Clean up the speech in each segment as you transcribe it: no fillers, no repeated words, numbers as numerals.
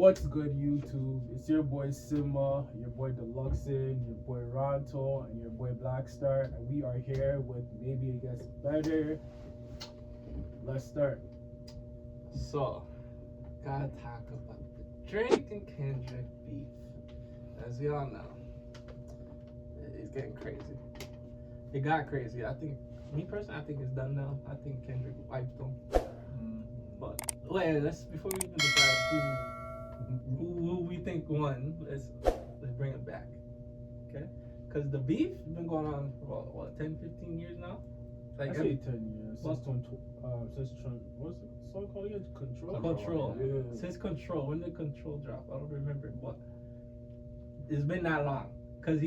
What's good, YouTube? It's your boy Sima, your boy Deluxin, your boy Ronto, and your boy Blackstar, and we are here with Maybe It Gets Better. Let's start. So, gotta talk about the Drake and Kendrick beef. As we all know, it's getting crazy. It got crazy. I think, me personally, I think it's done now. I think Kendrick wiped them. But wait, before we even decide who we think won, let's bring it back, okay? Because the beef has been going on for what 10, 15 years now. I say 10 years. Since what's the song called again? Control. Yeah. Since Control. When did Control drop? I don't remember, but it's been that long. Cause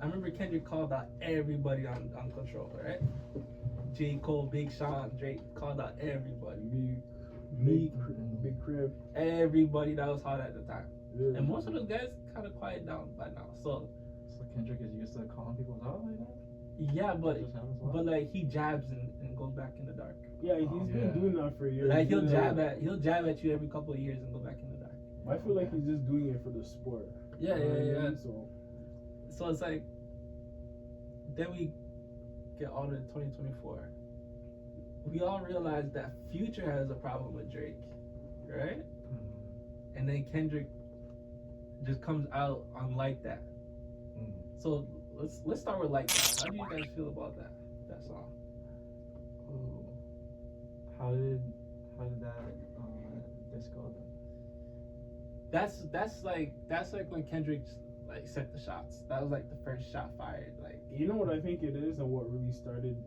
I remember Kendrick called out everybody on Control, right? J. Cole, Big Sean, Drake called out everybody. Big Crib. Everybody that was hot at the time. Yeah. And most of those guys kind of quiet down by now. So Kendrick is used to calling people out like that? yeah, but like he jabs and goes back in the dark. Yeah, he's been doing that for years. Like he'll jab at you every couple of years and go back in the dark. I feel like he's just doing it for the sport. Yeah. So it's like, then we get all to 2024. We all realize that Future has a problem with Drake, right? And then Kendrick just comes out on Like That. So let's start with Like That. How do you guys feel about that song? Ooh. How did that disc go then? That's like when Kendrick like set the shots. That was like the first shot fired. Like, you know what I think it is, and what really started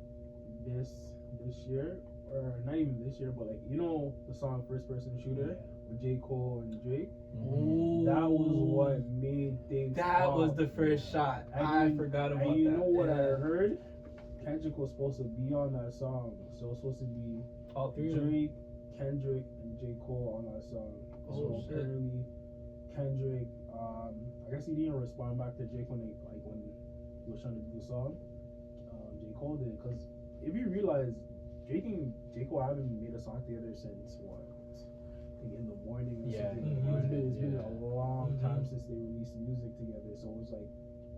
this year, or not even this year, but like, you know, the song First Person Shooter with J. Cole and Drake. Ooh. That was what made things. That pop. was the first shot. I forgot about that. And you know what I heard? Kendrick was supposed to be on that song. So it was supposed to be all three Drake, Kendrick, and J. Cole on that song. Oh, so shit. apparently Kendrick, I guess he didn't respond back to Drake when he was trying to do the song. J. Cole did, because if you realize, Drake and J. Cole haven't made a song together since what? I think In the Morning or something. It's been a long time since they released music together. So it was like,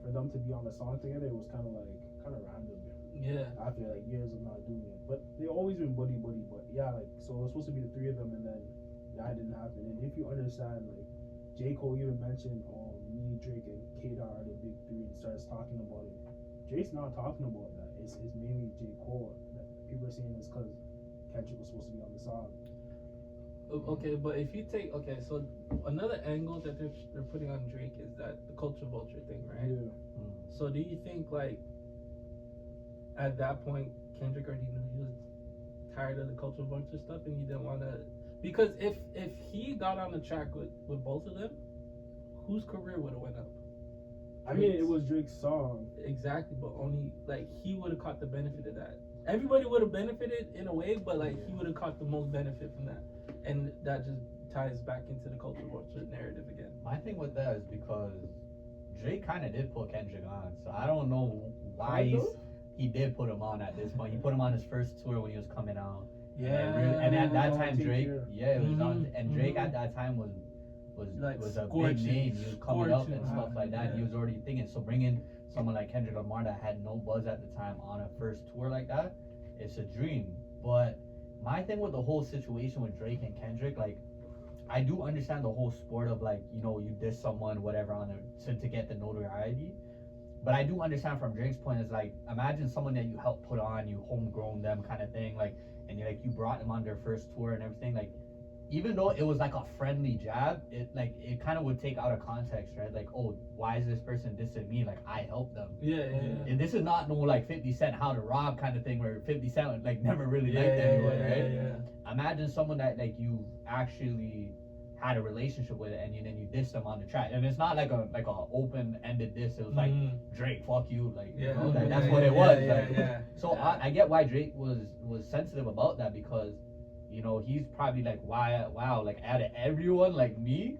for them to be on the song together, it was kind of random. Yeah. After like years of not doing it, but they always been buddy. But yeah, like, so it was supposed to be the three of them, and then that didn't happen. And if you understand, like, J. Cole even mentioned, me, Drake, and K-Dot are the big three, and starts talking about it. Drake's not talking about that. It's mainly J. Cole that people are saying is because Kendrick was supposed to be on the song. Okay, but if you take so another angle that they're putting on Drake is that the culture vulture thing, right? Yeah. So do you think, like, at that point Kendrick already knew he was tired of the culture vulture stuff and he didn't want to? Because if he got on the track with both of them, whose career would have went up? I mean, it was Drake's song. Exactly, but only, like, he would have caught the benefit of that. Everybody would have benefited in a way, but like, he would have caught the most benefit from that, and that just ties back into the culture vulture narrative again. My thing with that is because Drake kind of did put Kendrick on, so I don't know why he did put him on at this point. He put him on his first tour when he was coming out. Yeah. And at that time, Drake, it was on, Mm-hmm. and Drake at that time was Like a scorching, big name. He was coming up and scorching stuff like that. yeah. He was already thinking. So bringing someone like Kendrick Lamar that had no buzz at the time on a first tour like that, it's a dream. But my thing with the whole situation with Drake and Kendrick, like, I do understand the whole sport of, like, you know, you diss someone, whatever, on to get the notoriety. But I do understand from Drake's point is, like, imagine someone that you helped put on, you homegrown them kind of thing, like, and you brought them on their first tour and everything, like, even though it was like a friendly jab, it kind of would take out of context, right? Like, oh, why is this person dissing me? Like, I helped them. Yeah. And this is not no like 50 Cent How to Rob kind of thing where 50 Cent like never really liked anyone, right? Yeah. Imagine someone that like you actually had a relationship with, and then you diss them on the track, and it's not like a open-ended diss. It was like, Drake, fuck you, like, you know, like, that's what it was. So I get why Drake was sensitive about that, because, you know, he's probably like, wow, like, out of everyone, like me.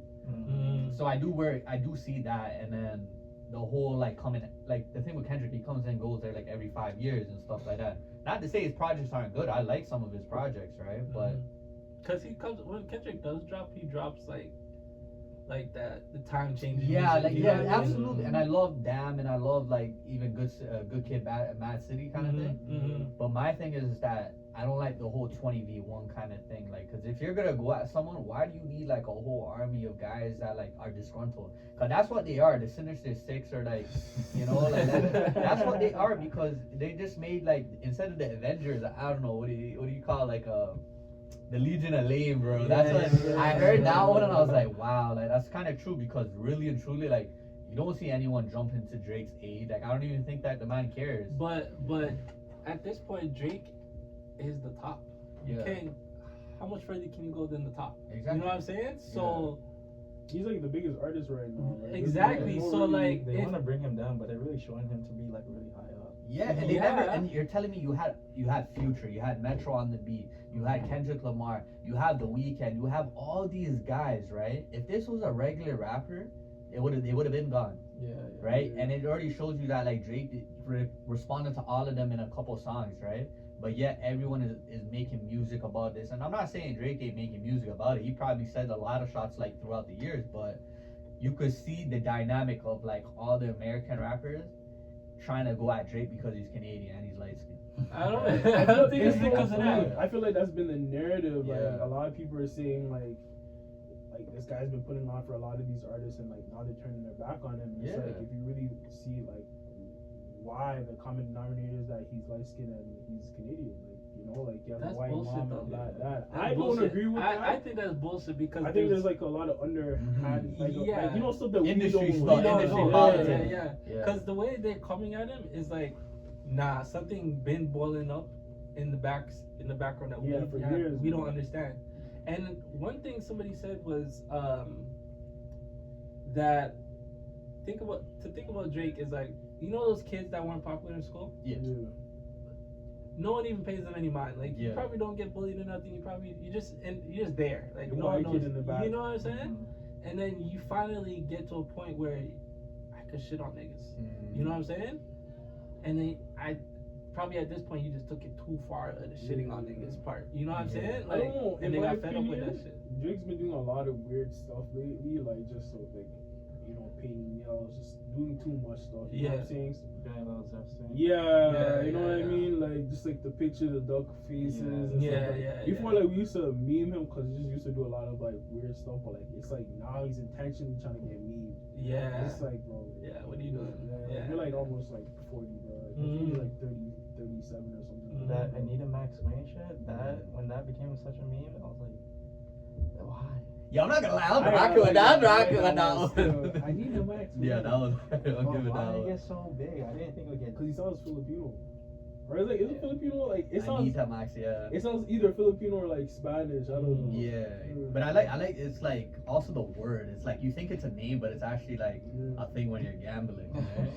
So I do see that. And then the whole like coming, like, the thing with Kendrick, he comes and goes there like every 5 years and stuff like that. Not to say his projects aren't good. I like some of his projects, right? But because he comes, when Kendrick does drop, he drops like like that the time changing. Yeah, music, like you know yeah, what I mean? absolutely. And I love Damn, and I love like even Good Kid, Mad City kind of thing. Mhm. But my thing is that I don't like the whole 20v1 kind of thing. Like, cause if you're gonna go at someone, why do you need like a whole army of guys that like are disgruntled? Cause that's what they are. The Sinister Six are like, you know, like that's what they are, because they just made like, instead of the Avengers, I don't know what do you call like the Legion of Lame, bro. That's what I heard that one, and I was like, wow, like that's kind of true, because really and truly, like, you don't see anyone jump into Drake's aid. Like, I don't even think that the man cares. But at this point, Drake is the top. You Yeah. can't. How much further can you go than the top? Exactly. You know what I'm saying? So He's like the biggest artist right now. Like, exactly. there's no So really- like, They if- want to bring him down, but they're really showing him to be like really high up. Yeah, and they Yeah. never. And you're telling me you had Future, you had Metro on the beat, you had Kendrick Lamar, you have The Weeknd, you have all these guys, right? If this was a regular rapper, they would have been gone, Yeah. right? And it already shows you that like Drake responded to all of them in a couple songs, right? But yet everyone is making music about this, and I'm not saying Drake ain't making music about it. He probably said a lot of shots like throughout the years, but you could see the dynamic of like all the American rappers trying to go at Drake because he's Canadian and he's light skinned. I don't think it's so because of funny. that. I feel like that's been the narrative. Like Yeah. a lot of people are saying like this guy's been putting on for a lot of these artists, and like now they're turning their back on him. It's Yeah. like if you really see like why the common denominator is that he's light skinned and he's Canadian. Like, you know, like he has That's a white bullshit, mom though. and that. That's I don't bullshit. agree with that. I think that's bullshit because I think there's like a lot of underhand, like, Yeah. like you know, stuff that Industry we stuff, don't industry know. politics. yeah. Yeah. Because the way they're coming at him is like, nah, something been boiling up in the background that Yeah, for we years, don't man. understand. And one thing somebody said was that think about Drake is like, you know those kids that weren't popular in school? Yeah. No one even pays them any mind. Like you Yeah. probably don't get bullied or nothing. You're just there. Like The no one white knows. kid in the back. You know what I'm saying? And then you finally get to a point where I could shit on niggas. Mm-hmm. You know what I'm saying? And then I probably at this point you just took it too far of the shitting on niggas part. You know what I'm Yeah. saying? I Like, don't know. and In they my got fed up with that opinion, shit. Drake's been doing a lot of weird stuff lately, like just so like, you know, painting nails, just doing too much stuff. You know what I'm saying? Getting a little zesty. Yeah, you know yeah, what I yeah. mean? Like just like the picture, the duck faces. And Yeah, stuff. Like, yeah, Before, yeah. like we used to meme him because he just used to do a lot of like weird stuff, but like it's like now he's intentionally trying to get memed. Yeah. It's like, bro. Yeah, what are you doing? Yeah, Yeah. you're like almost like 40, bro. I think Mhm. you're like 30, 37 or something. Mhm. That Anita Max Wayne shit, when that became such a meme, I was like, why? Yeah, I'm not gonna lie, I'm I rocking with that. I'm rocking with like that that one. I need the Max. Yeah, that was. I'll give it Why that did it one. get so big? I didn't think it would get. Because he sounds Filipino. Or is it Filipino? Like it I sounds. need that Max, yeah. It sounds either Filipino or like Spanish. I don't know. Yeah, Mm. but I like it's like also the word. It's like you think it's a name, but it's actually like Yeah. a thing when you're gambling. Right?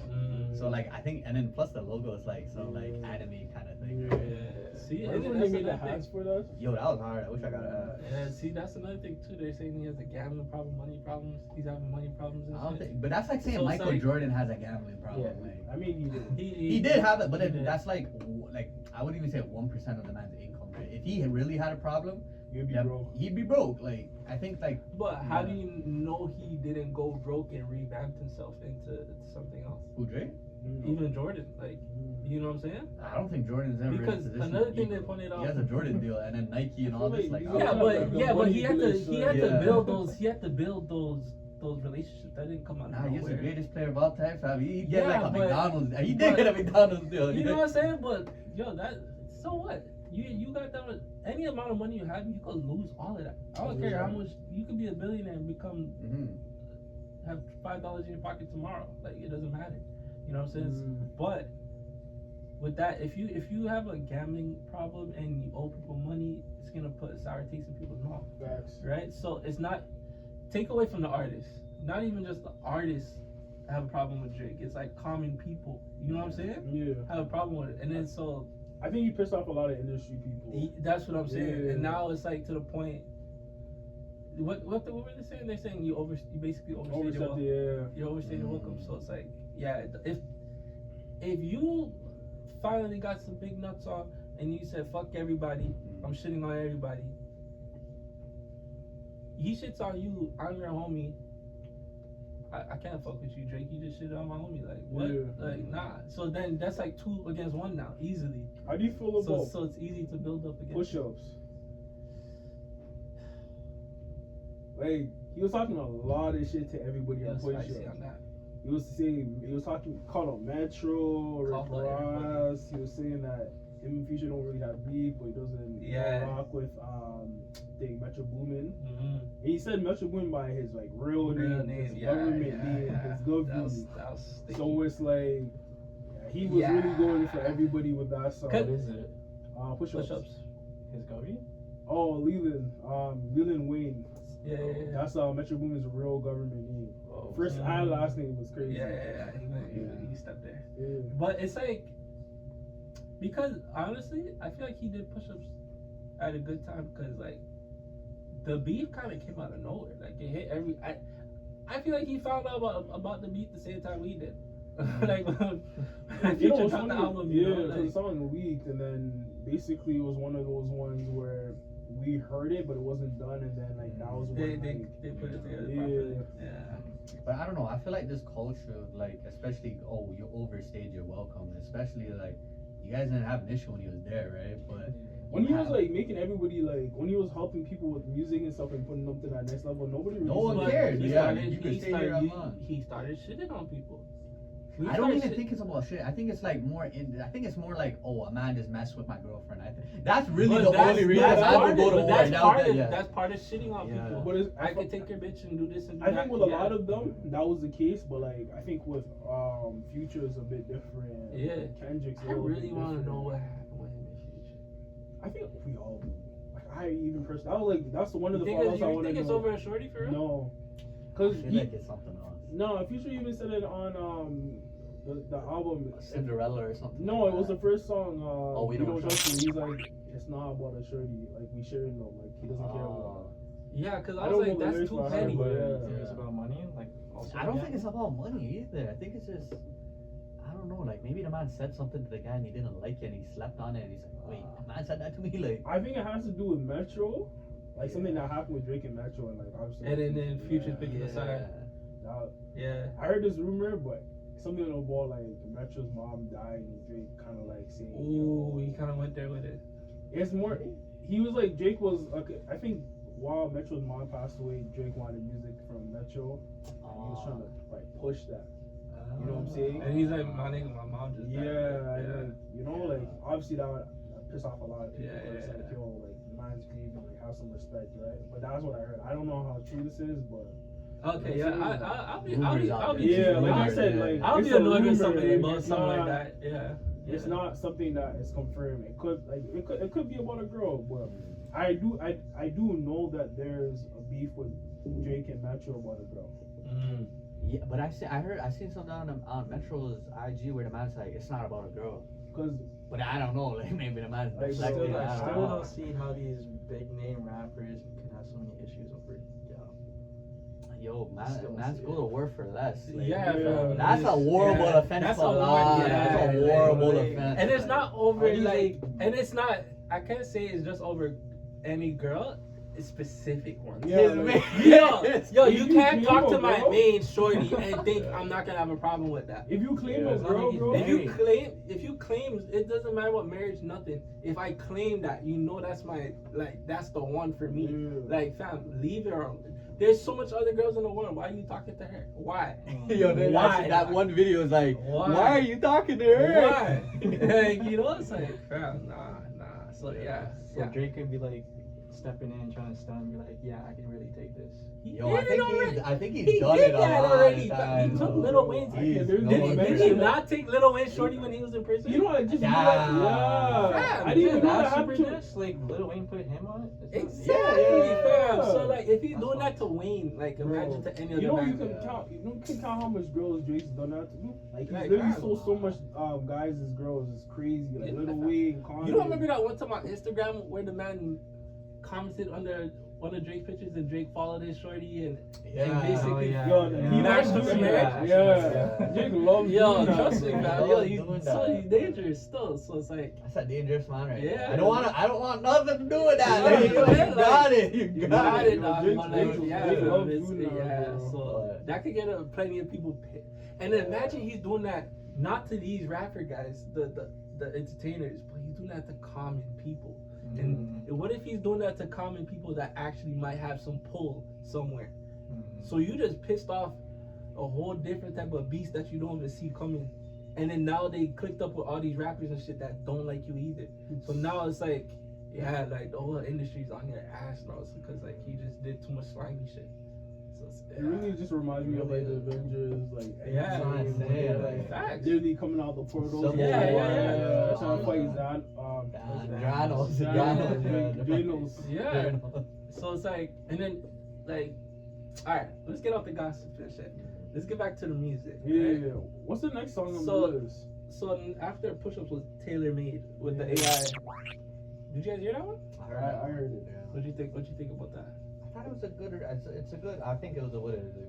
So like I think, and then plus the logo is like some like anime kind of thing. Right? Yeah. See, and Remember then when that's they made the another hats thing. for that? Yo, that was hard. I wish I got a. Yeah, see, that's another thing too. They're saying he has a gambling problem, money problems. He's having money problems and I don't shit. think, but that's like saying So it's Michael like- Jordan has a gambling problem. Yeah. Like, I mean, he did. he did have it, but he then did. that's like I wouldn't even say 1% of the man's income, right? If he really had a problem, He'd be then broke. he'd be broke. Like I think like But how do Yeah. you know he didn't go broke and revamped himself into something else? who Drake? Even Jordan, like, you know what I'm saying? I don't think Jordan's ever Because in a position another to be thing they broke. pointed He out- has a Jordan deal, and then Nike and I all feel this. like Like he's Yeah, not but like a yeah, but money he had to Yeah. build those relationships that didn't come out nah, of he's the nowhere. greatest player of all time, fam. He get Yeah, like a but- McDonald's. He did but- get a McDonald's deal. You know what I'm saying? But yo, that so what? You got that with any amount of money you have, you could lose all of that. I don't care how much you could be a billionaire and become have $5 in your pocket tomorrow. Like it doesn't matter. You know what I'm saying? But with that, if you have a gambling problem and you owe people money, it's gonna put a sour taste in people's mouth. Facts. Right? So it's not take away from the artist. Not even just the artists have a problem with Drake. It's like common people. You know what I'm saying? Yeah. Have a problem with it. And then so I think he pissed off a lot of industry people. that's what I'm saying. Yeah. And now it's like to the point. What were they saying? They're saying you basically overstayed your welcome. Yeah. You overstayed your welcome. So it's like, yeah, if you finally got some big nuts on and you said fuck everybody, I'm shitting on everybody. He shits on you. I'm your homie. I can't fuck with you, Drake. You just shit on my homie. Like what? Yeah. Like nah. So then that's like 2 against 1 now, easily. How do you feel about So it's easy to build up again. push-ups? Like he was talking a lot of shit to everybody on push-ups. On that. He was talking, called on Metro, Rick Ross. He was saying that him and Future don't really have beef, but he doesn't rock with Metro Boomin. Mm-hmm. He said Metro Boomin by his like real name, his government name, his government. So it's like he was really going for everybody with that song. What is it? Push-ups. His government? Oh, Leland Wayne. Yeah. That's Metro Boomin's real government name. Oh, First and last name was crazy. Yeah. He stepped there. Yeah. But it's like, because honestly, I feel like he did push-ups at a good time because like the beef kind of came out of nowhere. Like it hit I feel like he found out about the beef the same time we did. Like when Future dropped the album, the song leaked, and then basically it was one of those ones where we heard it, but it wasn't done, and then like that was when they put it together properly. Yeah. But I don't know. I feel like this culture, like especially, you overstayed your welcome. Especially like you guys didn't have an issue when he was there, right? But when he was like making everybody like when he was helping people with music and stuff and putting them to that next level, nobody really. No one cared. He started shitting on people. I don't even think it's about shit. I think it's like more I think it's more like, oh, a man just messed with my girlfriend. I think that's really the only reason I would go to war. That's part of shitting on people. But I could take your bitch and do this and do I that. think with a lot of them that was the case, but like I think with Future is a bit different. Yeah. Kendrick's I really want to know what happened with him in Future. I think we all do. Like I even personally, that's one of the follow-ups I want to know. You think it's over a shorty for real? No, because I feel like it's something else. No, Future even said it on the album Cinderella or something. No, like it was the first song. We Don't Trust You. He's like, it's not about a shorty. Like we sharing them. Like he doesn't care about. Yeah, because I was like, that's too petty. It's about money. Like I don't think it's about money either. I think it's just, I don't know. Like maybe the man said something to the guy and he didn't like it and he slept on it and he's like, wait, the man said that to me. Like I think it has to do with Metro, like something that happened with Drake and Metro, and like obviously. And then Future's picking a side. I heard this rumor, but. Something about like Metro's mom died and Drake kind of like saying. Ooh, he kind of went there with it. It's more. He was like Drake was. Okay, I think while Metro's mom passed away, Drake wanted music from Metro. And he was trying to like push that. You know what I'm saying? And he's like, my nigga, my mom just died. Like, you know, like obviously that would piss off a lot of people. It's like, yo, like man's grieving, like have some respect, right? But that's what I heard. I don't know how true this is, but. Okay, I'll be like I said, like I'll be annoyed with something about something like that. Yeah, it's not something that is confirmed. It could be about a girl, but I do know that there's a beef with Drake and Metro about a girl. Yeah, but I seen something on Metro's IG where the man's like, it's not about a girl. But I don't know, like maybe the man's I still don't see how these big name rappers can have so many issues over. Yo, man's go to war for less. Like, that's a horrible offense. That's a horrible offense. And it's not over like, and it's not. I can't say it's just over any girl. It's specific ones. Yo, you can't talk to my main shorty and think I'm not gonna have a problem with that. If you claim a girl, bro. If you claim, it doesn't matter what marriage, nothing. If I claim that, you know that's my that's the one for me. Like fam, leave it alone. There's so much other girls in the world. Why are you talking to her? Why? Yo, why? That one video is like, why are you talking to her? Why? Like, you know, it's like, fam, nah. So So Drake can be like stepping in, trying to stun, and be like, yeah, I can really take this. I think he's done it already. He took Lil Wayne's. Did he not take Lil Wayne's shorty when he was in prison? You know what? Just I didn't even know that happened. Like Lil Wayne put him on it. Exactly, fam. So like, if he's doing that to Wayne, like imagine to any other. You can count how much girls Drake's done that to. Like he's literally sold so much guys as girls. It's crazy. Like Lil Wayne, Kanye. You don't remember that one time on Instagram where the man commented under one of Drake's pictures and Drake followed his shorty and Yeah. basically Yo, he matched loves the doing snare. that. Yeah. Jake loves Yo, doing that. trust me, bro. man. Love Yo, doing he's that. dangerous still. So it's like, That's a dangerous man right Yeah. there. I don't want nothing to do with that. Yeah, Like, yeah, you got it. You You got got it. it, dog. Drake- But Drake- like, yeah, Drake loves it's- doing that, yeah. bro. So But- that could get plenty of people pissed. And then imagine he's doing that not to these rapper guys, the entertainers, but he's doing that to common people. And what if he's doing that to common people that actually might have some pull somewhere? So you just pissed off a whole different type of beast that you don't even see coming. And then now they clicked up with all these rappers and shit that don't like you either. So now it's like, yeah, like the whole industry's on your ass now because like he just did too much slimy shit. So it's, It really just reminds me of like the Avengers, like Yeah. Endgame, when they're, like Facts. literally coming out the portals. Civil Yeah, War, yeah. Trying to fight Zan. Dranos. Dranos. Yeah. So it's like, and then like, all right, let's get off the gossip and shit. Let's get back to the music. Yeah. right? What's the next song on So- the list? So after Push-Ups was tailor made with the Yeah. AI. Did you guys hear that one? I heard it. What do you think? What do you think about that? I thought it was a good. It's a good. I think it was a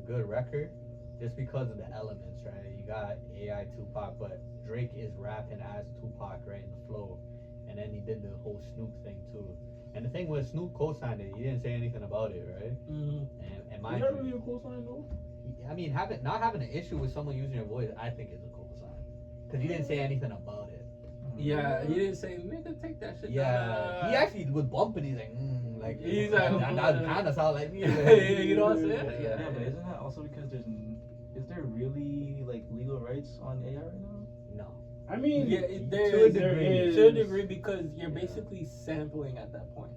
good record, just because of the elements, right? You got AI Tupac, but Drake is rapping as Tupac, right, in the flow, and then he did the whole Snoop thing too. And the thing was, Snoop co-signed it. He didn't say anything about it, right? Mm-hmm. And Is that really a cool sign though? I mean, not having an issue with someone using your voice, I think is a cool sign, because he didn't say anything about it. Yeah, he didn't say, nigga, take that shit Yeah, down. he actually was bumping. He's like, He's like, that kind of sound like me. You know what I'm saying? Yeah, Yeah. but isn't that also because is there really like legal rights on AI right now? No. I mean, Yeah, there To a is, degree. is. to a degree because you're Yeah. basically sampling at that point.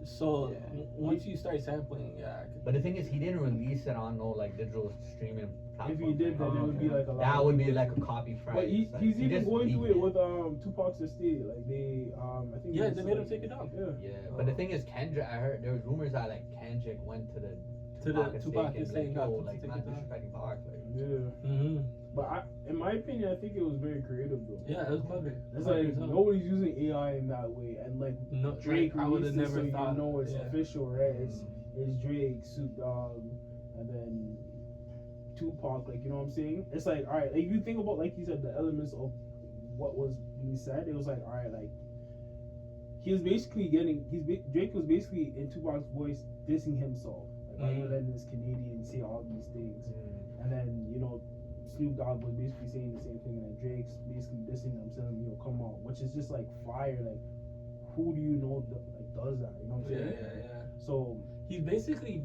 So Yeah. once you start sampling, yeah. I could- But the thing is, he didn't release it on no like digital streaming platform. If he did, then it would be like a lot. that of would be people. like a copy price. But like, he's he even just going through leaked it with Tupac's estate. Like they, I think. Yeah, it's they made him like- take it down. Yeah. Yeah, but the thing is, Kendrick. I heard there was rumors that like Kendrick went to the Tupac estate and estate, like, got yo, to like take not it down. disrespecting Pac. Like, Yeah. Mm-hmm. But in my opinion, I think it was very creative though. Yeah, it was clever. It's Clever like as hell. nobody's using AI in that way, and like No, Drake like, I would have released it, never so thought. you know it's yeah. official, right? It's Drake, Snoop Dogg, and then Tupac. Like you know what I'm saying? It's like all right, like you think about like you said the elements of what was being said. It was like all right, like he was basically Drake was basically in Tupac's voice dissing himself. Like Mhm. other than this Canadian say all these things. And then, you know, Snoop Dogg was basically saying the same thing, and then Drake's basically dissing them, saying, you know, come on, which is just like fire. Like, who do you know does that? You know what I'm Yeah, saying? yeah. So He's basically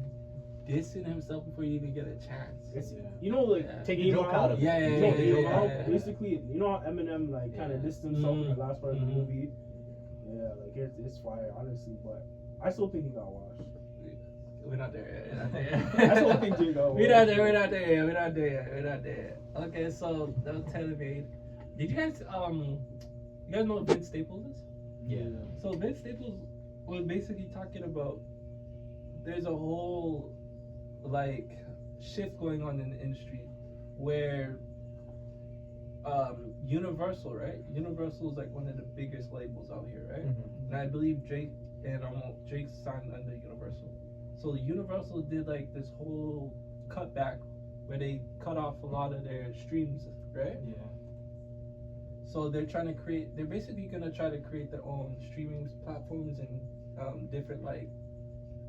dissing himself before you even get a chance. it's Yeah. you know like Yeah. Take the Game joke out of it. Yeah, yeah, You yeah, know, yeah, Game yeah, Out, yeah. basically, you know how Eminem like kind of Yeah. dissed himself in the Mhm. last part of the Mhm. movie. Yeah, like it's fire, honestly, but I still think he got washed. We're not there yet. We're not there I still think Drake got We're not washed. there. We're not there yet. We're not there yet. We're not there yet. Okay, so that was tailor made. Did you guys you guys know what Vince Staples is? Yeah. So Vince Staples was basically talking about there's a whole like shift going on in the industry where Universal, right? Universal is like one of the biggest labels out here, right? And I believe Drake signed under Universal. So Universal did like this whole cutback where they cut off a lot of their streams, right? Yeah. So they're basically gonna try to create their own streaming platforms and different like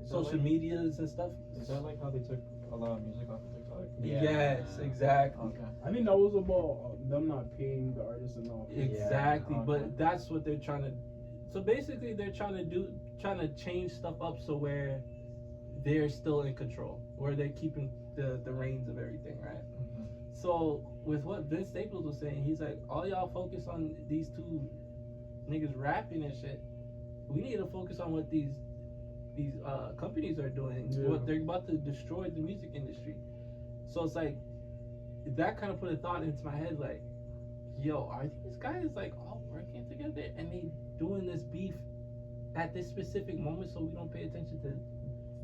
Is that social like- medias and stuff. Is that like how they took a lot of music off of TikTok? Yeah. Yes, exactly. Okay. I think that was about them not paying the artists enough. Exactly, Yeah, okay. but that's what they're trying to. So basically, they're trying to change stuff up so where they're still in control, where they're keeping the reins of everything, right? Mhm. So with what Vince Staples was saying, he's like, all y'all focus on these two niggas rapping and shit. We need to focus on what these companies are doing. Yeah. What they're about to destroy the music industry. So it's like that kind of put a thought into my head, like, yo, are these guys like all working together and they doing this beef at this specific moment so we don't pay attention to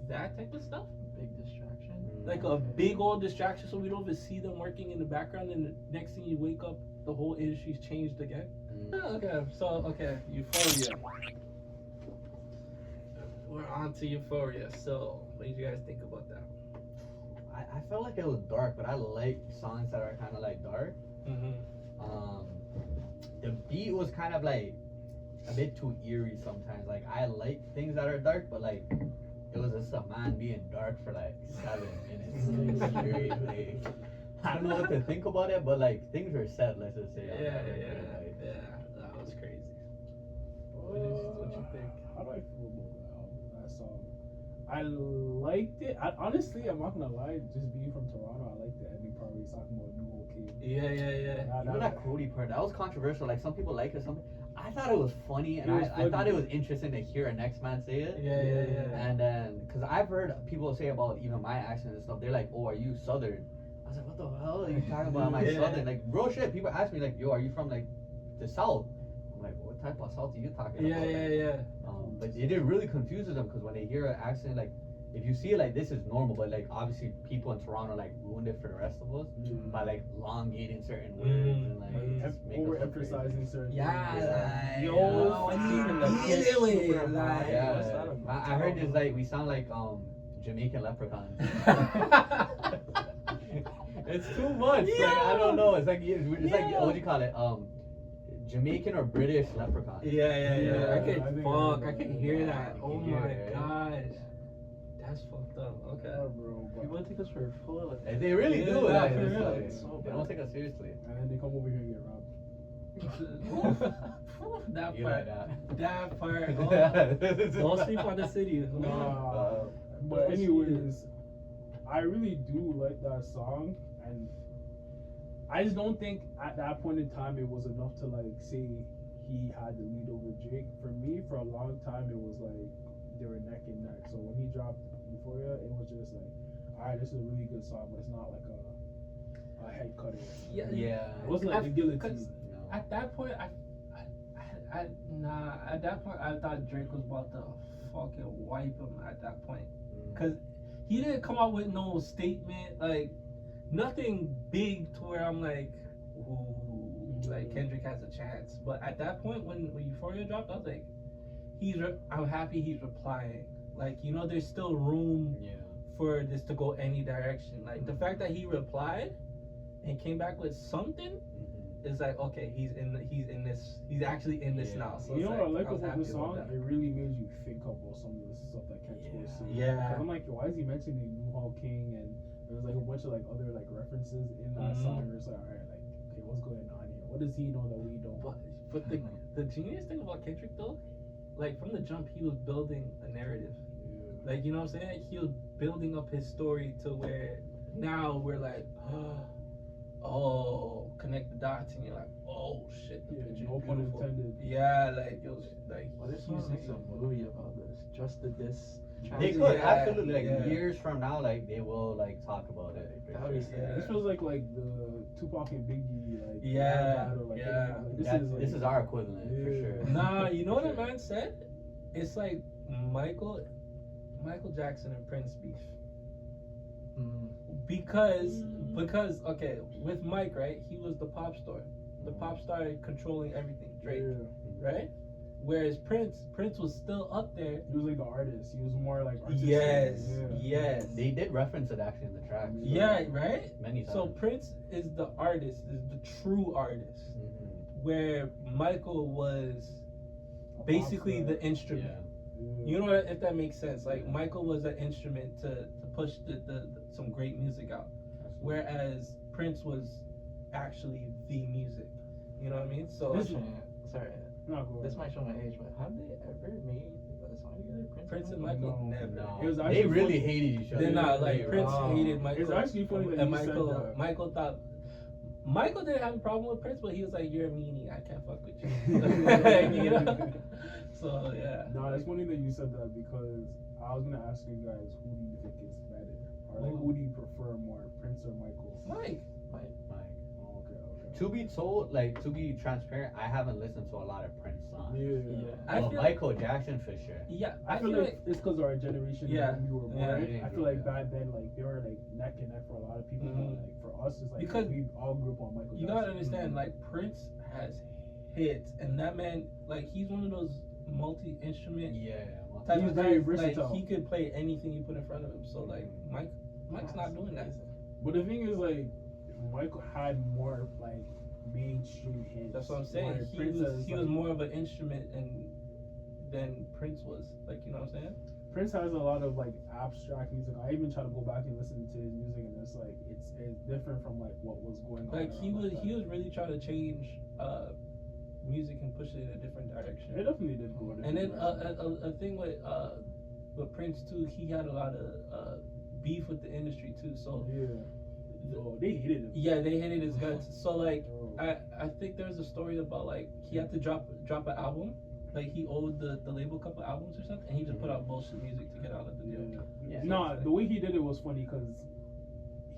that type of stuff? Big distraction. Like a big old distraction so we don't even see them working in the background and the next thing you wake up the whole industry's changed again. Oh, okay, so Euphoria. we're on to Euphoria. So, what did you guys think about that? I felt like it was dark, but I like songs that are kind of like dark. Mm-hmm. The beat was kind of like a bit too eerie sometimes. Like I like things that are dark, but like it was just a man being dark for like 7 minutes straight. Like, I don't know what to think about it, but like things were said. Let's just say. on that record, like, That was crazy. What you think? How do I feel about that album, that song? I liked it. Honestly, I'm not gonna lie. Just being from Toronto, I liked the ending part where he's talking about New Whole King. Yeah. You know that Cody part? That was controversial. Like some people like it, some. I thought it was funny, and I funny. thought it was interesting to hear a next man say it. Yeah. And then, because I've heard people say about even my accent and stuff, they're like, "Oh, are you Southern?" I was like, "What the hell are you talking about? Am I Southern?" Like, real shit. People ask me like, "Yo, are you from like the South?" I'm like, "What type of South are you talking about?" Yeah. But it really confuses them because when they hear an accent, like, if you see it like this is normal, but like obviously people in Toronto like ruined it for the rest of us by like elongating certain words and like just make us look crazy. Overemphasizing certain Yeah, things. like, Yo, what funny. even the pitch Like, super high. Yeah, I heard it's like we sound like Jamaican leprechauns. It's too much. Like, I don't know. It's like what do you call it? Jamaican or British leprechaun. Yeah. I think I can hear that. You Oh can hear my it, right? gosh. That's fucked up. Okay. Yeah, bro, but- People take us for a fool. And they really do. Yeah, Like, for it's real. like, It's so they bad. don't take us seriously. and then they come over here and get robbed. That You part. like that? That part. Oh, don't sleep on the city. But anyways, I really do like that song, and I just don't think at that point in time it was enough to like say he had the lead over Drake. For me, for a long time, it was like they were neck and neck. So when he dropped Euphoria, it was just like, all right, this is a really good song, but it's not like a head cutter. Yeah. It wasn't like the guillotine. No. At that point, at that point, I thought Drake was about to fucking wipe him at that point. Because he didn't come out with no statement, like, nothing big to where I'm like, ooh, like, Kendrick has a chance. But at that point, when Euphoria dropped, I was like, I'm happy he's replying. Like, you know, there's still room for this to go any direction. Like, the fact that he replied and came back with something, it's like, okay, he's actually in this now. So You know it's what I like was about happy the song? that. It really made you think about some of the stuff that Kendrick was saying. Yeah. 'Cause I'm like, why is he mentioning New Hall King? And there was like a bunch of like other like references in that song. Where it's like, all right, like, okay, what's going on here? What does he know that we don't? But the genius thing about Kendrick though, like from the jump, he was building a narrative. Like, you know what I'm saying? He was building up his story to where now we're like, oh, connect the dots, and you're like, oh shit, the picture no is pun beautiful. intended. Yeah, like it was like. Well, this song makes a movie about this. Just the diss. They could Yeah, absolutely like yeah. years from now, like they will like talk about it. for That would be sure. sick. This feels like the Tupac and Biggie like Yeah, battle, like, yeah. like, This is our equivalent for Yeah. sure. Nah, you know For what a sure. man said? It's like Michael Jackson and Prince beef. Because okay, with Mike, right? He was the pop star. The pop star controlling everything, Drake, right? Whereas Prince was still up there. He was like the artist. He was more like artistic. Yes. They did reference it actually in the track. so Yeah, right? Many times. So Prince is the artist, is the true artist. Where Michael was basically the instrument. You know, if that makes sense. Like Michael was an instrument to push the some great music out, whereas Prince was actually the music. You know what I mean? So Sorry, this might show my age, but have they ever made a song together? Prince and Michael never. No. It was They actually really hated each other. They're not like They Prince really- hated Michael. It's actually funny that and you said Michael that. Michael thought Michael didn't have a problem with Prince, but he was like, "You're a meanie. I can't fuck with you." You know? So yeah. No, it's funny that you said that because I was gonna ask you guys, who do you think is better, or like who do you prefer more, Prince or Michael? Mike. Mike. Oh, okay. To be told, like to be transparent, I haven't listened to a lot of Prince songs. Yeah. I Well, feel Michael Jackson for sure. Yeah, I feel like it's because of our generation Yeah. when we were born. Yeah. I feel like back then, like they were like neck and neck for a lot of people, but like for us, it's like Because we all grew up on Michael Jackson. you gotta understand, like Prince has hits, and that man, like he's one of those multi-instrument type He's of very guy. versatile. Like he could play anything you put in front of him. So like Mike's not doing that. But the thing is, like, Michael had more like mainstream hits. That's what I'm saying. Where He Prince was has, he like, was more of an instrument than Prince was. Like, you know what I'm saying? Prince has a lot of like abstract music. I even try to go back and listen to his music, and it's like it's different from like what was going on. Like he around was that he time. was really trying to change music and push it in a different direction. It definitely did go. in a And then different direction. a thing with Prince too, he had a lot of beef with the industry too. So yeah, they hated him. yeah, they hated his guts. So like Bro. I think there was a story about like he had to drop an album. Like he owed the label a couple albums or something, and he just put out bullshit music to get out of the deal. Yeah. Yeah. Nah, the way he did it was funny because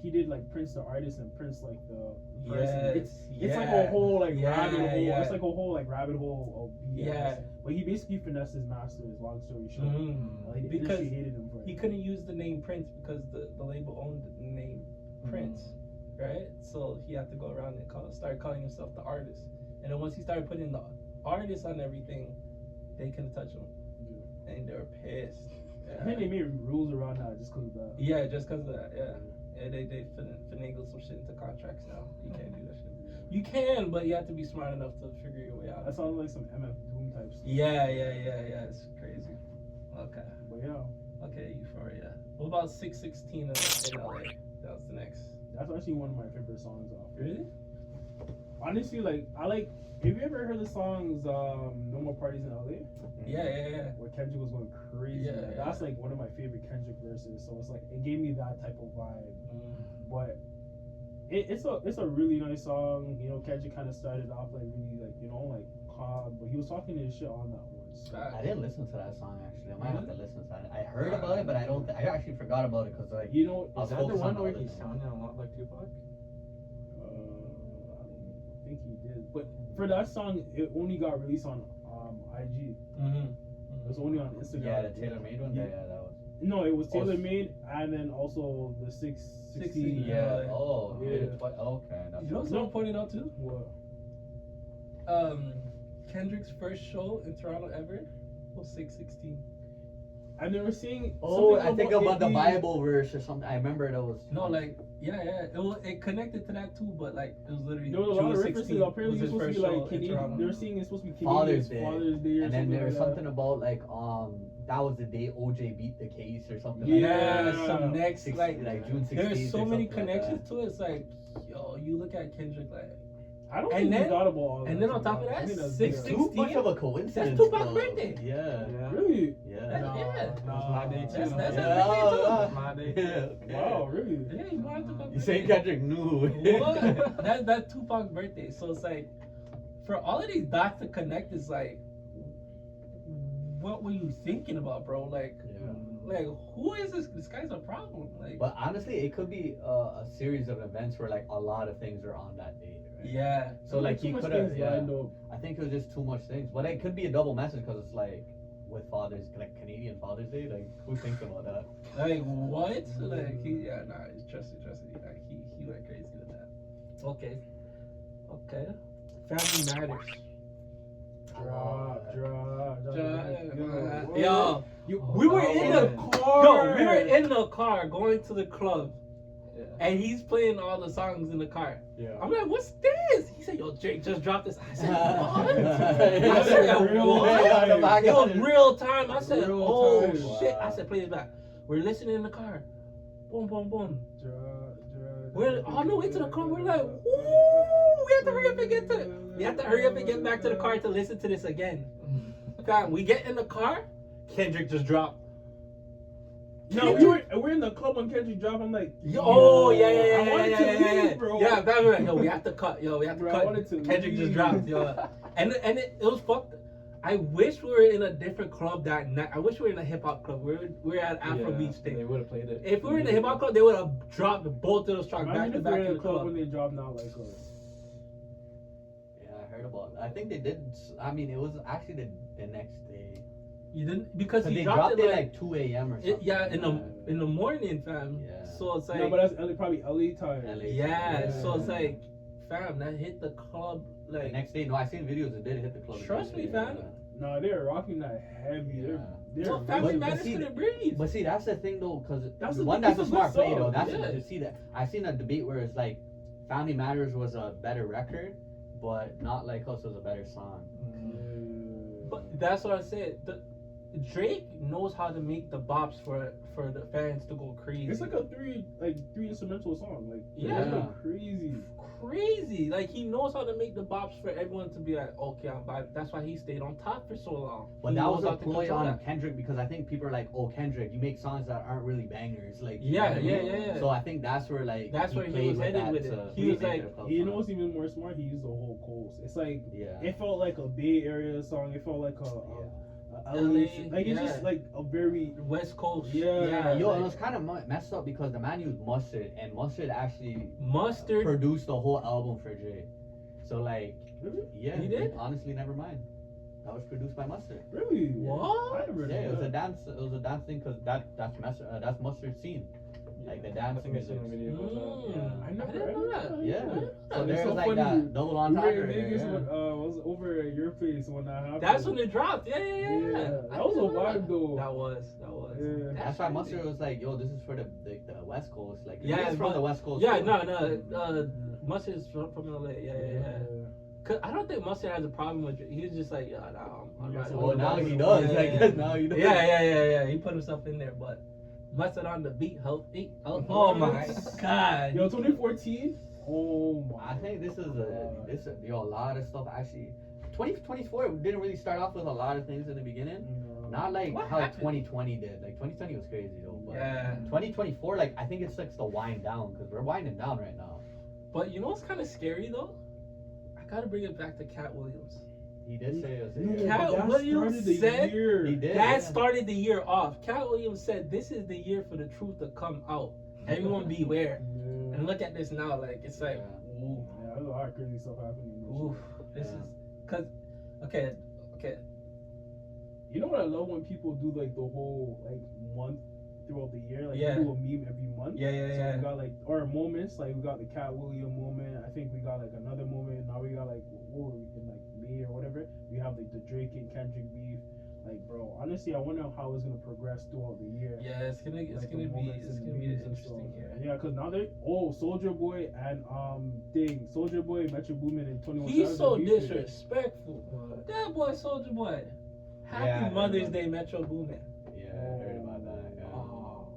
he did like Prince the artist and Prince like the person. It's like a whole like rabbit hole. yeah. It's like a whole like rabbit hole of BS. Yeah. But he basically finessed his masters. Long story short, like, the Because industry hated him for it. he couldn't use the name Prince because the label owned the name Prince, right? So he had to go around and start calling himself the artist. And then once he started putting the artist on everything, they couldn't touch him, and they were pissed. I think they made rules around that just because of that. Yeah, just because of that. Yeah, and they finagled some shit into contracts now. You can't do that shit. You can, but you have to be smart enough to figure your way out. That sounds like some MF Doom type stuff. Yeah. It's crazy. Okay. But yeah, Okay, Euphoria. What about 616 in LA? That was the next. that's actually one of my favorite songs off. Really? Honestly, like I like. Have you ever heard the songs "No More Parties in LA"? Yeah. Where Kendrick was going crazy. Yeah, Like, that's like one of my favorite Kendrick verses. So it's like it gave me that type of vibe. But it's a really nice song. You know, Kendrick kind of started off like really like like calm, but he was talking his shit on that one. So. I didn't listen to that song actually. I might have to listen to that. I heard about it, but I don't. I actually forgot about it because like You know, I was Is that the focused on one where other he things. sounded a lot like Tupac? I don't think he did. But for that song, it only got released on IG. It was only on Instagram. Yeah, the Taylor made one. Yeah. Yeah, that was. No, it was Taylor made, and then also the 616. Yeah. Oh, Yeah. okay. That's You know what someone pointed out too? What? Kendrick's first show in Toronto ever was 616. And they were saying. Oh, something I think about it the being- Bible verse or something. I remember that was. No, like it connected to that too, but like it was literally. There was a lot of June references. 16th Apparently, was it's his supposed to first be show like in Canadian. Toronto. They were saying it's supposed to be Father's Canadian's Day. Father's Day or And then there was like something about like that was the day OJ beat the case or something. Yeah, like that. some next Six- like June 16th. there's so or many something like connections to it. It's like, yo, you look at Kendrick like, I don't And think then- he thought about all and that, then to on be top of honest. I that, think that's six- good. six- Too much of a coincidence. Tupac's though. birthday. Yeah. Really? Yeah. That's- yeah. That's my day too. That's Yeah. his Yeah. birthday too. That's my day too. Okay. Wow, really? Yeah, you want Tupac's You say birthday. Kendrick knew. What? That's Tupac's birthday. So it's like, for all of these dots to connect, is like, what were you thinking about, bro? Like, who is this? This guy's a problem. Like, But honestly, it could be a series of events where like a lot of things are on that day. Right? yeah. So like Too he much could have. things Yeah. lined up. I think it was just too much things, but it could be a double message because it's like with Father's like Canadian Father's Day. Like who thinks about that? Like, what? Like, he's trust me. Like, he went crazy with that. Okay. Family matters. Drop. Yo, You, we were in the car. Yo, we were in the car going to the club, Yeah. and he's playing all the songs in the car. Yeah. I'm like, what's this? He said, yo, Drake just dropped this. I said, what? Yeah. I said, Real what? time. It was real time. I said, Real oh time. shit. Wow. I said, play it back. We're listening in the car. Boom, boom, boom. We're on the way to the car. We're like, woo! We have to hurry up and get to it. We have to hurry up and get back to the car to listen to this again. Fam, we get in the car. Kendrick just dropped. No, we're in the club when Kendrick dropped. I'm like, Oh yeah. I wanted to leave, bro. Yeah, bam. Yo, we have to cut. Yo, we have to Bro, I cut. wanted to Kendrick just leave. dropped. Yo, and it was fucked. I wish we were in a different club that night. I wish we were in a hip hop club. We were at Afro Beach They thing. would have played it. If we were in a hip hop club, they would have dropped both of those tracks back Imagine to if back we're in in the a club club. when they drop now, like, Yeah, I heard about it. I think they did. I mean, it was actually the next day. You didn't because he they dropped it like 2 a.m. or something. yeah in the morning, fam. Yeah. So it's like no, but that's probably LA time. LA. yeah. So it's like, fam, that hit the club The like. next day, no, I seen videos. It did hit the club. Trust me, Yeah. fam. No, they're rocking that heavy. Yeah. They're Well, Family but Matters see, couldn't breathe. But see, that's the thing though, because That's the one, thing, that's a it's a smart good play though. song. That's Yeah. to see that. I've seen a debate where it's like, Family Matters was a better record, but Not Like Us was a better song. But that's what I said. Drake knows how to make the bops for the fans to go crazy. It's like a three instrumental song. Like Yeah. it's like crazy. Crazy. Like he knows how to make the bops for everyone to be like, okay, I'm vibing. That's why he stayed on top for so long. But He that knows was how a to ploy control on that. Kendrick because I think people are like, oh, Kendrick, you make songs that aren't really bangers. Like, you know Yeah, what I yeah, mean? yeah, yeah. So I think that's where like That's where he played was headed that with it. to He was make like, it a club You song. know what's even more smart? He used the whole coast. It's like Yeah. it felt like a Bay Area song. It felt like a LA. LA, Like it's yeah. just like a very West Coast. Yeah. Yo, like, it was kind of messed up because the man used Mustard, and Mustard actually Mustard. produced the whole album for Jay. So like, really. yeah, He did? honestly, never mind. That was produced by Mustard. Really? What? I never Yeah, knew it was that. a dance. It was a dance thing because that's Mustard's scene. Like the dance I think I seen a music. video about that. Mm. I never didn't know that. Yeah. So It's there so was like funny. that double We entendre. were in Vegas yeah. when was over at your place when that happened. That's when it dropped. Yeah. That was a vibe though. That was. Yeah. That's why Mustard was like, yo, this is for the West Coast. Like, Yeah, he's from but- the West Coast. Yeah, too. no. Mustard is from LA. Yeah. Cause I don't think Mustard has a problem with it. He was just like, yeah, nah, I'm Yeah, riding so Well, with now the he Mustard. does. Yeah, I yeah. guess now he does. Yeah. He put himself in there, but Mustard on the beat, healthy. Oh my god. Yo, 2014. Oh my. I think this is a lot of stuff actually. 2024 didn't really start off with a lot of things in the beginning. Not like What how happened? 2020 did. Like 2020 was crazy though. But Yeah. 2024, like I think it's like the wind down because we're winding down right now. But you know what's kind of scary though? I gotta bring it back to Cat Williams. He did say it. No, Cat but that Williams started the said year. He did. That yeah. started the year off. Cat Williams said, "This is the year for the truth to come out. Everyone beware." Yeah. And look at this now. Like it's like, ooh, Yeah, there's a lot of crazy stuff happening. This ooh. year. This is cause, okay. You know what I love when people do like the whole like month throughout the year, like Yeah. they do a meme every month. Yeah. So we got like our moments, like we got the Cat William moment. I think we got like another moment. Now we got like what were we in like May or whatever. We have like the Drake and Kendrick beef. Like bro, honestly, I wonder how it's gonna progress throughout the year. Yeah, it's gonna Like, the be moments it's and gonna be memes an and interesting stuff. year. Yeah, cause now they Soulja Boy and Soulja Boy, Metro Boomin and 21 He's Savage so are beefing. disrespectful. That boy, Soulja Boy. Happy Yeah, I heard Mother's about Day, Metro Boomin. Yeah, I heard about that. Yeah. Oh,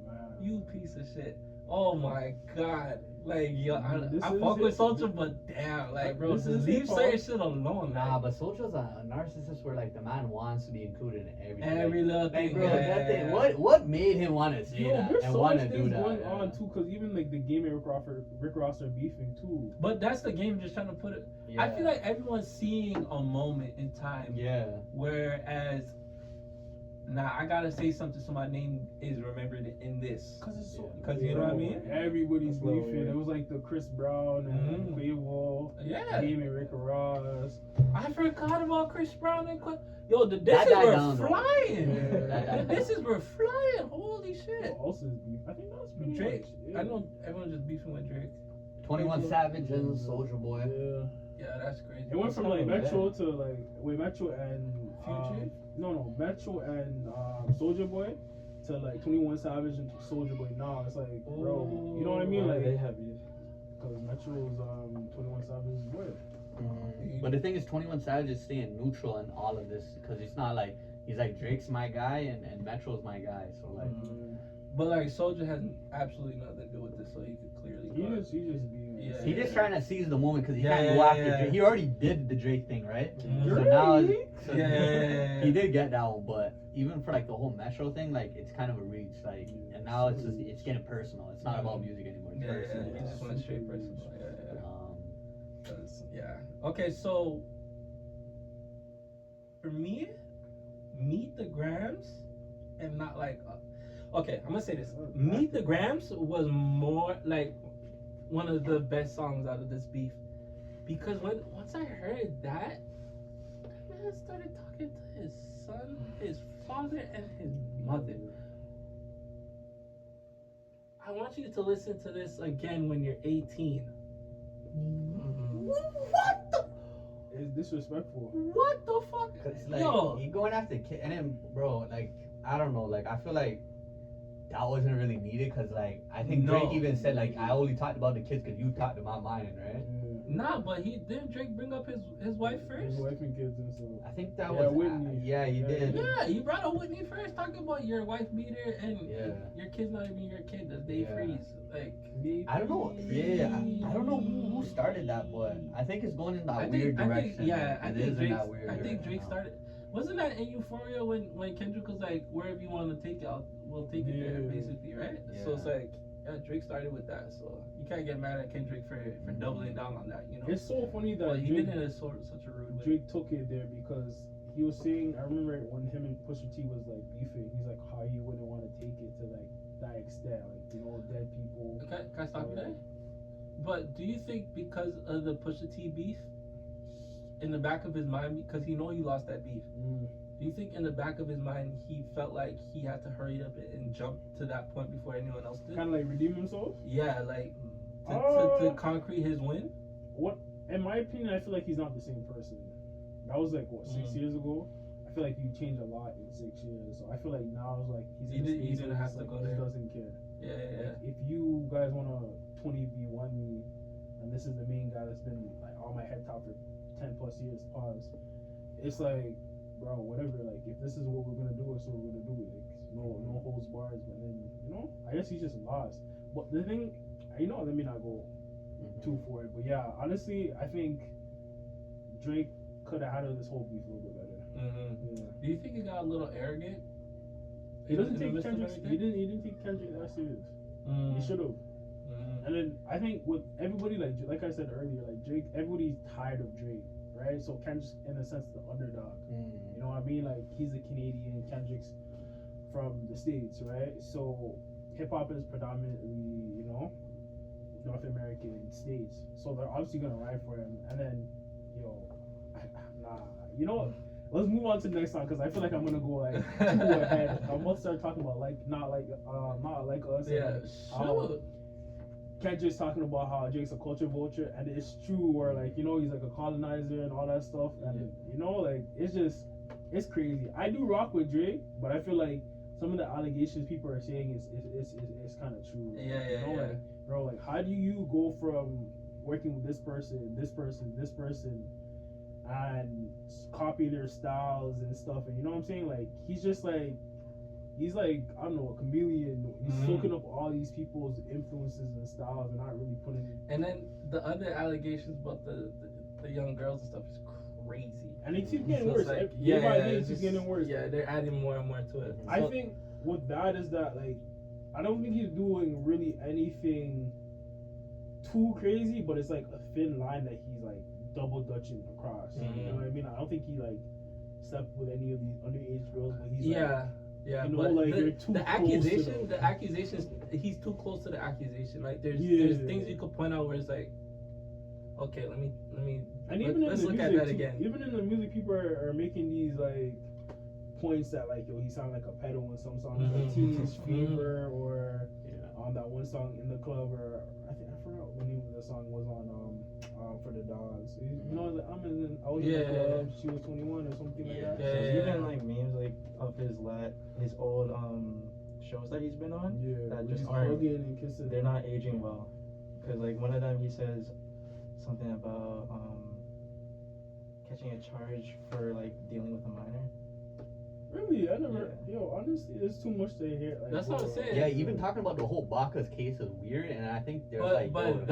Man. you piece of shit. Oh my god. Like, yo, This I is fuck with it. Soulja, but damn, like, bro, This just is leave hip certain hop. shit alone. Nah, Like, but Soulja's a narcissist where like the man wants to be included in everything. every little Like, thing. bro, yeah, that thing, yeah. what made him want to say Yo, that there's and so want much to do things that? going yeah. on too, cause even like the game and Rick Ross are beefing too. But that's the game just trying to put it. Yeah. I feel like everyone's seeing a moment in time. Yeah. Whereas, now I gotta say something so my name is remembered in this. Cause it's so. Cause you know what I mean? Everybody's That's low, beefing. yeah. It was like the Chris Brown and Mhm. Quavo, Yeah. game and Rick Ross. I forgot about Chris Brown and Yo, the That disses died were down, though. flying. Yeah. The disses were flying. Holy shit. What else is beef? I think that's pretty Drake. much. Yeah. I know everyone's just beefing with Drake. 21 Savage and Soulja Boy. Yeah. Yeah, that's crazy. It went from like Metro to like Metro and Future? no Metro and Soulja Boy to like 21 Savage and Soulja Boy. Now it's like bro, you know what I mean? Why Like they have beef. because Metro's 21 Savage's boy. But the thing is, 21 Savage is staying neutral in all of this because it's not like he's like Drake's my guy and Metro's my guy. So like, But like Soulja has absolutely nothing to do with this, so he could clearly. He just being Yeah. he just trying to seize the moment because he Yeah, can't yeah, go after yeah. Drake. He already did the Drake thing, right? Mhm. So now, so Yeah. he did get that one, but even for like the whole Metro thing, like it's kind of a reach, like, and now it's getting personal. It's not about music anymore. It's Yeah, personal. he just went straight personal. Yeah. Um, 'Cause, yeah. Okay, so for me, Meet the Grams and Not Like okay, I'm gonna say this. Meet the Grams was more like one of the best songs out of this beef. Because once I heard that man started talking to his son, his father, and his mother. I want you to listen to this again when you're 18. Is disrespectful. What the fuck? Cause like Yo, he going after kid, and then bro, like I don't know, like I feel like that wasn't really needed, cause like I think No. Drake even said like I only talked about the kids cause you talked about mine, right? nah, but he didn't Drake bring up his wife His first? wife and kids and stuff. I think that Yeah, was Whitney. yeah, he Yeah, did. Yeah, he brought up Whitney first, talking about your wife beater and Yeah. your kid's not even your kid. That's Dave Yeah. Freeze. Like, I don't know. Yeah, I don't know who started that, but I think it's going in that weird direction. I It think is Drake. in that weird I think direction Drake now. started. Wasn't that in Euphoria when Kendrick was like, wherever you want to take it, we'll take it there, Yeah. basically, right? So it's Yeah. like, yeah, Drake started with that. So you can't get mad at Kendrick for doubling down on that, you know. It's so funny that But he Drake, did it in such a rude way. Drake took it there because he was saying, I remember when him and Pusha T was like beefing, he's like how he wouldn't want to take it to like that extent, like dead people. Can I stop you there? But do you think because of the Pusha T beef, in the back of his mind, because he know he lost that beef, do you think in the back of his mind he felt like he had to hurry up and jump to that point before anyone else did? Kind of like redeem himself. Yeah, like to concrete his win. What, in my opinion, I feel like he's not the same person. That was like what 6 years ago. I feel like you changed a lot in 6 years. So I feel like now it's like He didn't have to go there. He doesn't care. Yeah. Like, if you guys wanna 20v1 me, and this is the main guy that's been like on my head top for 10 plus years, pause. It's like, bro, whatever. Like, if this is what we're gonna do, it's what we're gonna do. Like, no holds bars. But then, I guess he just lost. But the thing, let me not go too for it. But yeah, honestly, I think Drake could have handled this whole beef a little bit better. Yeah. Do you think he got a little arrogant? He doesn't in the take midst of Kendrick. everything? He didn't take Kendrick that serious. He should have. Mm-hmm. And then I think with everybody, like I said earlier, like Drake, everybody's tired of Drake, right? So Kendrick's in a sense the underdog. You know what I mean? Like he's a Canadian, Kendrick's from the States, right? So hip hop is predominantly, North American states. So they're obviously gonna ride for him. And then, you know what? Let's move on to the next song because I feel like I'm gonna go like too ahead. I'm gonna start talking about not like us. Yeah, sure. Kendrick's talking about how Drake's a culture vulture, and it's true. Where he's like a colonizer and all that stuff, and it's crazy. I do rock with Drake, but I feel like some of the allegations people are saying is kind of true. Yeah. Bro, like how do you go from working with this person, and copy their styles and stuff, and you know what I'm saying? Like he's like I don't know, a chameleon. He's soaking up all these people's influences and styles and not really putting it. And then the other allegations about the young girls and stuff is crazy. And it keeps getting worse. Like, It keeps getting worse. Yeah, they're adding more and more to it. I think with that is that I don't think he's doing really anything too crazy, but it's like a thin line that he's like double dutching across. You know what I mean? I don't think he slept with any of these underage girls, but he's but the accusations, he's too close to the accusation. Like there's things you could point out where it's like, okay, let me and let's look at that again. Even in the music, people are making these points that he sounded like a pedo in some songs, like Teenage Fever or that one song in the club, or I forgot what name of the song was on for the dogs. I was in the club, she was 21 or something like that. Even memes of his old shows that he's been on that just aren't hugging and kissing. They're not aging well, because one of them he says something about catching a charge for dealing with a minor. Really? I never. Yo, honestly, there's too much to hear. That's what I'm saying. Yeah, even talking about the whole Bacchus case is weird, and I think there's that's one of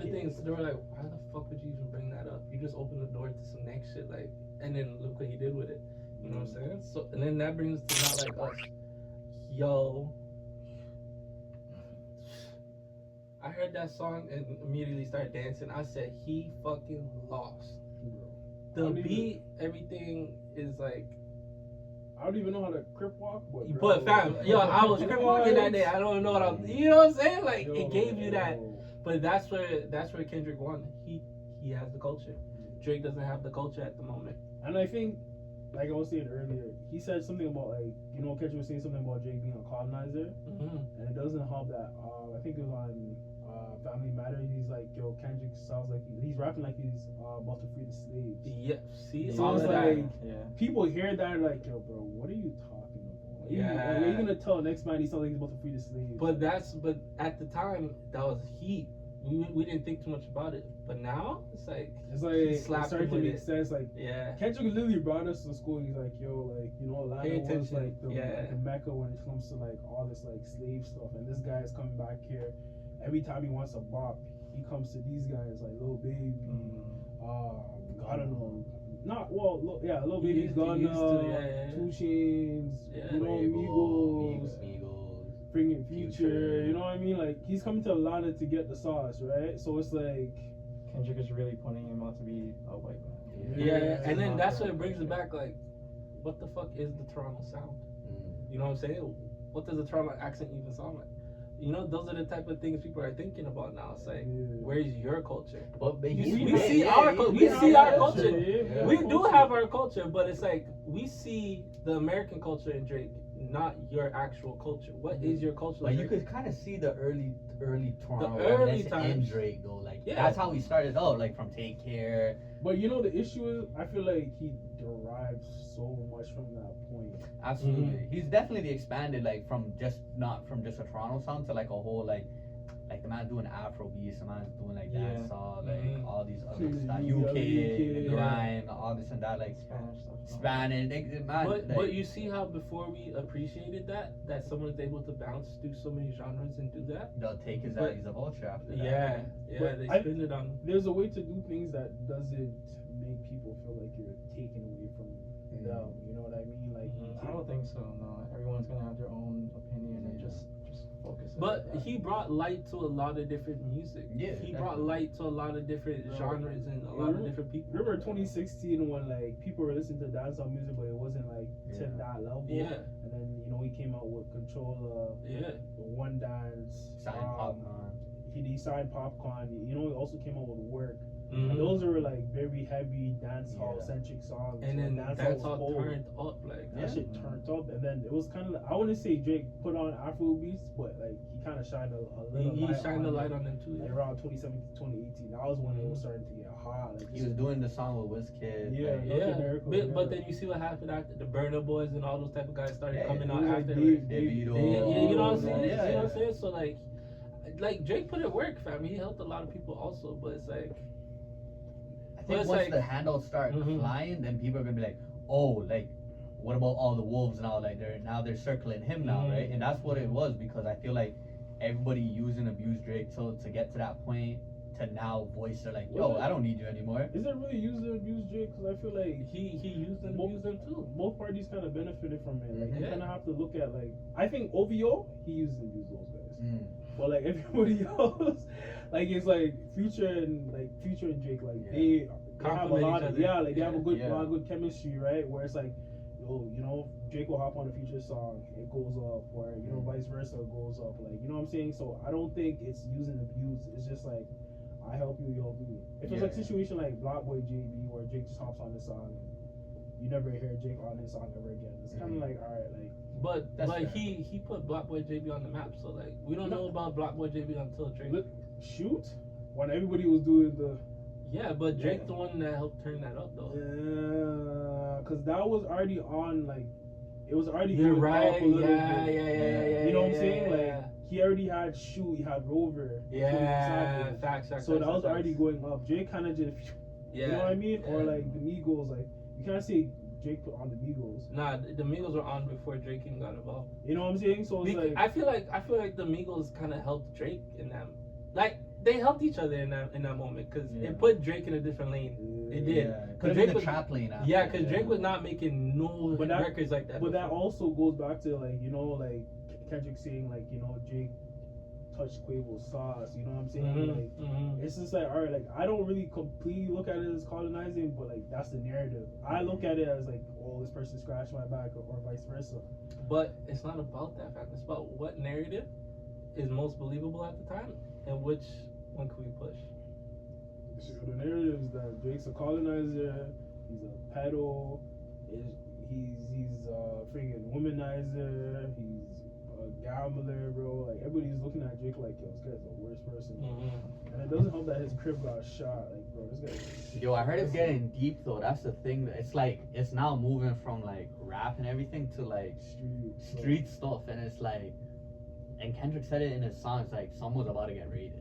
the things. They were like, why the fuck would you even bring that up? You just open the door to some next shit, and then look what he did with it. You know what I'm saying? So, and then that brings us to not us. Yo, I heard that song and immediately started dancing. I said he fucking lost. The beat, everything is I don't even know how to crip walk, but fam, I was crip walking that day. I don't know what I'm. You know what I'm saying? It gave you that. But that's where Kendrick won. He has the culture. Drake doesn't have the culture at the moment. And I think, like I was saying earlier, he said something about Kendrick was saying something about Drake being a colonizer, and it doesn't help that. I think it was on Family Matters. He's like, yo, Kendrick sounds like he's rapping like he's about to free the slaves. Yeah, see, Yeah. So all it's of that. like Yeah. people hear that and like, yo, bro, what are you talking about? Like, Yeah. you're gonna tell next man he's something he's about to free the slaves. But at the time that was heat. We didn't think too much about it. But now it's like it's like he it slapped started him to with make it. sense. Like Yeah. Kendrick literally brought us to school. He's like, yo, like, you know, Atlanta Pay was attention. like the, Yeah. like the mecca when it comes to like all this like slave stuff. And this guy is coming back here. Every time he wants a bop, he comes to these guys like Lil Baby. I don't know. Not well, Lil He Baby, used to, Gunna, yeah. 2 Chainz, Yeah. you know, Migos, bringing Future. Future. You know what I mean? Like he's coming to Atlanta to get the sauce, right? So it's like. Kendrick is really pointing him out to be a white man. Yeah, and then Not that's that what it brings it culture. back. Like, what the fuck is the Toronto sound? You know what I'm saying? What does the Toronto accent even sound like? You know, those are the type of things people are thinking about now. It's like, where's your culture? But We he- see yeah, our he- culture. he We has see that our culture. shit. Yeah. We do have our culture, but it's like we see the American culture in Drake, not your actual culture. What is your culture? But you Drake? could kind of see the early Toronto early reminiscence in times. Drake though. Like Yeah. that's how we started out. Like from Take Care. But you know the issue is, I feel like he derives so much from that point. Absolutely, Mhm. he's definitely expanded like from just not from just a Toronto sound to like a whole like the man doing Afro beats, the man's doing like Yeah. dancehall, like Mhm. all these other Mhm. stuff, Yeah, UK, UK, the yeah. grime, all this and that, like Spanish stuff. Spanish, man. But like, you see how before we appreciated that someone is able to bounce through so many genres and do that. they'll take his but- out, he's a vulture after that. Yeah, But they I- spin it on. There's a way to do things that doesn't make people feel like you're taken away from them. You know what I mean? Like, you I don't think so. No, everyone's gonna have their own opinion and just focus. But on that. he brought light to a lot of different music. Yeah, He brought definitely. light to a lot of different Bro. genres and a lot of different people. Remember 2016 when like people were listening to dancehall music, but it wasn't like to Yeah. that level. Yeah, And then he came out with Controller, yeah. the One Dance. Sign Popcorn. He signed Popcorn. He also came out with Work. Mhm. And those are like very heavy dancehall centric songs. And when then dancehall that's was all cold. turned up like That Yeah. shit turned up, and then it was kind of like, I wouldn't say Drake put on Afro beats, but like he kind of shined a little he light shined on the it. light on them too. Like around 2017, 2018. That was when it was starting to get hot. Like He was doing the song with Wizkid. Yeah, like, North Yeah, America, but yeah. then you see what happened after the Burner Boys and all those type of guys started Yeah, coming it out was like after. Dave- Like, Davido. yeah, you know what I'm saying? Yeah, You know what I'm yeah. saying? So like Drake put it work, fam. He helped a lot of people also, but it's like. I But think it's once like- the handles start Mhm. flying, then people are gonna be like, oh, like, what about all the wolves now? Like they're circling him now, Mhm. right? And that's what it was because I feel like everybody used and abused Drake to get to that point to now voice they're like, yo, Was it- I don't need you anymore. Is it really used to abuse Drake? Because I feel like He used them, Mo- used them too. both parties kind of benefited from it. Like you Yeah. kind of have to look at like I think OVO he used and abused those guys, Mm. but like everybody else, like it's like Future and Drake, like Yeah. they have a Complement lot each of other. like they have a good Yeah. lot of good chemistry, right? Where it's like, yo, Drake will hop on a Future song, it goes up, or vice versa, it goes up. Like you know what I'm saying? So I don't think it's use and abuse. It's just like I help you, you help me. If it's like a Yeah. situation like Block Boy JB where Drake just hops on the song and you never hear Drake on his song ever again, it's kind of like alright, like But That's fair. he put Black Boy JB on the map, so like we don't No. know about Black Boy JB until Drake. look, shoot when everybody was doing the Yeah, but Drake Yeah. the one that helped turn that up though. because that was already on like it was already You're going right. up a Yeah, little yeah, bit. yeah. You know what I'm yeah, saying? yeah, Like he already had Shoot, he had Rover, yeah, Savage. facts. So that was already going up. Drake kind of just, Yeah, you know what I mean? Or yeah. like the Migos, like you can't say Drake put on the Migos. Nah, the Migos were on before Drake even got involved. You know what I'm saying? So it's like I feel like the Migos kind of helped Drake in that. Like they helped each other in that moment because Yeah. it put Drake in a different lane. It did. Yeah, Cause put him in Drake the was, trap lane after. yeah, because Drake was not making no But that- records like that. But that before. also goes back to like like Kendrick saying like Drake touched Quavo's sauce. You know what I'm saying? Like it's just like alright, like I don't really completely look at it as colonizing, but like that's the narrative. I look at it as like, oh, this person scratched my back, or vice versa. But it's not about that fact. It's about what narrative is most believable at the time and which one can we push. The narrative is that Drake's a colonizer. He's a pedo. He's a freaking womanizer. He's a gambler, bro. Like everybody's looking at Drake like, yo, this guy's the worst person. Mm-hmm. And it doesn't help that his crib got shot. Like, bro, this guy. Yo, I heard it's getting deep though. That's the thing. It's like it's now moving from like rap and everything to like street stuff, and it's like, and Kendrick said it in his songs, like someone's about to get raided,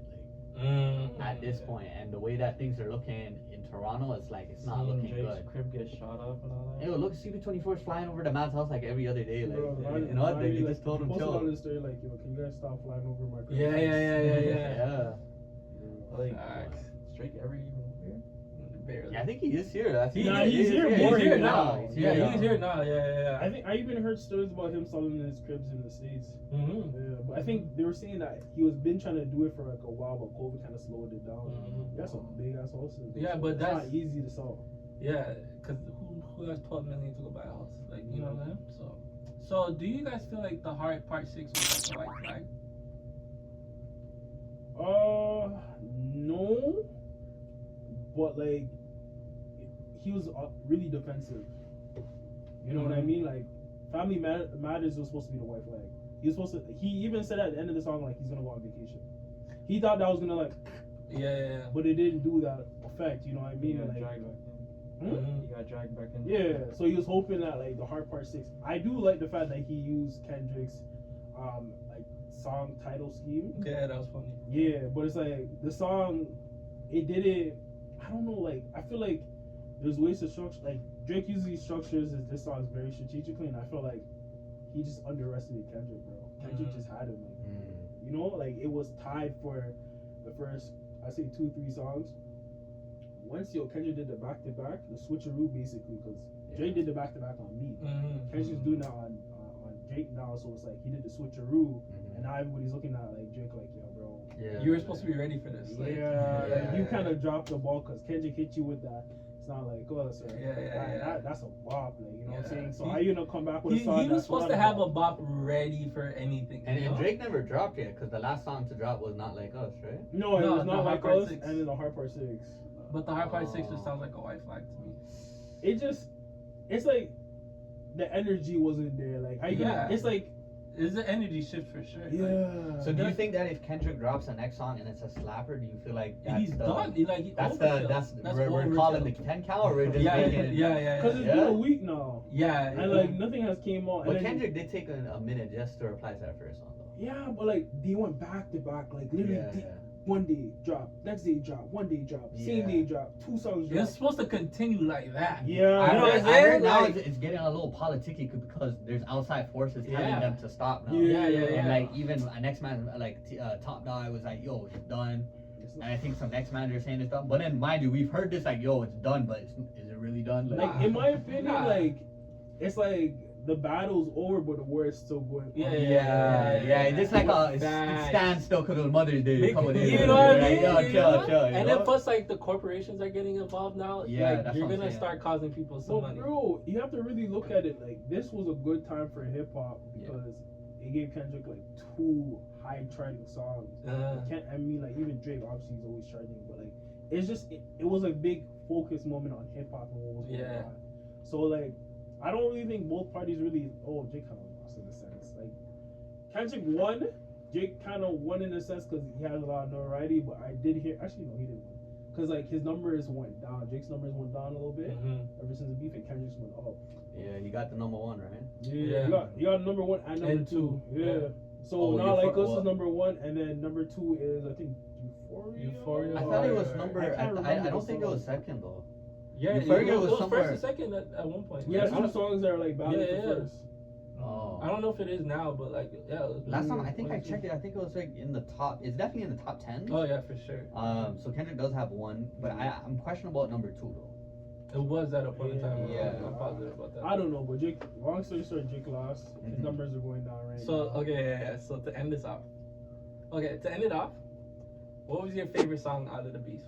like at this point, and the way that things are looking in Toronto, it's like it's not looking Drake's good. crib gets shot up and all that. Yo, look, CB24 is flying over the man's house like every other day, like Bro, you know what? They just told him posted on chill. his story like, yo, can you guys stop flying over my crib? Yeah. Yeah. Like, Facts. is Drake ever even here? Barely. Yeah, I think he is here. That's He's here more He's here now. now. He's Yeah, here he's now. here now. Yeah. I think I even heard stories about him selling his cribs in the States. Mm-hmm. Yeah, but I think they were saying that he was been trying to do it for like a while, but COVID kind of slowed it down. That's some big ass houses. Yeah, so but it's that's- not easy to sell. Yeah, because who has 12 million to go buy a house? Like, you know what I'm saying? So do you guys feel like the Heart Part 6 was like a white flag? No, but like he was really defensive. You know what I mean? Like Family Matters was supposed to be the white flag. He was supposed to. He even said at the end of the song like he's gonna go on vacation. He thought that was gonna like, Yeah. but it didn't do that effect. You know what I mean? He got Like, dragged back in. Mm-hmm. He got dragged back in. yeah. So he was hoping that like the Hard Part 6. I do like the fact that he used Kendrick's like song title scheme. Yeah, that was funny. Yeah, but it's like the song, it did it. I don't know. Like I feel like there's ways to structure. Like Drake usually structures this song very strategically, and I feel like he just underestimated Kendrick, bro. Kendrick just had him. Like, you know, like it was tied for the first, I say 2-3 songs. Once Kendrick did the back to back, the switcheroo basically, because Drake did the back to back on me. Kendrick's doing that on Drake now, so it's like he did the switcheroo, and now everybody's looking at like Drake like, yo, bro. Yeah. You were supposed to be ready for this. Like, Like, you kind of dropped the ball because Kendrick hit you with that. It's not like, oh, sir. That's a bop, like, you know what I'm saying? So how you gonna come back with a song? He was that's supposed not to have a bop ready for anything. And you know? Drake never dropped yet, because the last song to drop was Not Like Us, right? No, it No, was the not Hard like Part us, 6. and then the Hard Part 6. But the Hard Part 6 just sounds like a white flag to me. It's like the energy wasn't there. Like, how you gonna, it's like, It's an energy shift for sure. yeah. So do you think that if Kendrick drops the next song and it's a slapper, do you feel like Like, he's done. That's we're calling the 10 count, or we're just making yeah. Because it's been a week now. Yeah. And like nothing has came out. But and then, Kendrick did take a minute just to reply to that first song, though. yeah, but like they went back to back, like literally one day drop, next day drop, one day drop, same day drop, 2 songs drop. It's supposed to continue like that. Yeah, I know what I'm I heard saying? now Like, it's getting a little politicky because there's outside forces telling Yeah. them to stop now. Yeah. And like even next man like Top Dog was like, yo, it's done. And I think some next manager saying it's done. But then mind you, we've heard this like, yo, it's done, but is it really done? Like in my opinion, like it's like the battle's over, but the war is still going on. Yeah. It's just like it stands still because it was Mother's Day. A couple of days You ago. know what I Like, mean? yo, You chill, know? chill. And then plus like the corporations are getting involved now. Yeah, like, that's you're what I'm gonna saying. start causing people some So, money. bro, you have to really look at it like this was a good time for hip hop because it gave Kendrick like 2 high charting songs. I mean, like even Drake obviously is always charting, but like it's just it was a big focus moment on hip hop and what was going on. So like I don't really think both parties really. Oh, Drake kind of lost in a sense. Like Kendrick won. Drake kind of won in a sense because he has a lot of notoriety. But I did hear actually no, he didn't win because like his numbers went down. Drake's numbers went down a little bit ever since the beef, and Kendrick's went up. Yeah, you got the number 1, right? Yeah. You got number 1 and number 2. Yeah. So now like us is number 1, and then number 2 is I think Euphoria. I thought it was number. I don't think it was second though. Yeah, Euphoria was somewhere. first and second at one point. Yeah, 2 songs that are like battling for first. Oh. I don't know if it is now, but like Last time I think I checked it, I think it was like in the top. It's definitely in the top 10. Oh yeah, for sure. So Kendrick does have 1, but I'm questionable about number 2 though. It was at a point in time. Yeah. I'm positive about that. I don't know, but Drake. Long story short, Drake lost. His numbers are going down right So now. okay, so to end it off, what was your favorite song out of the beef?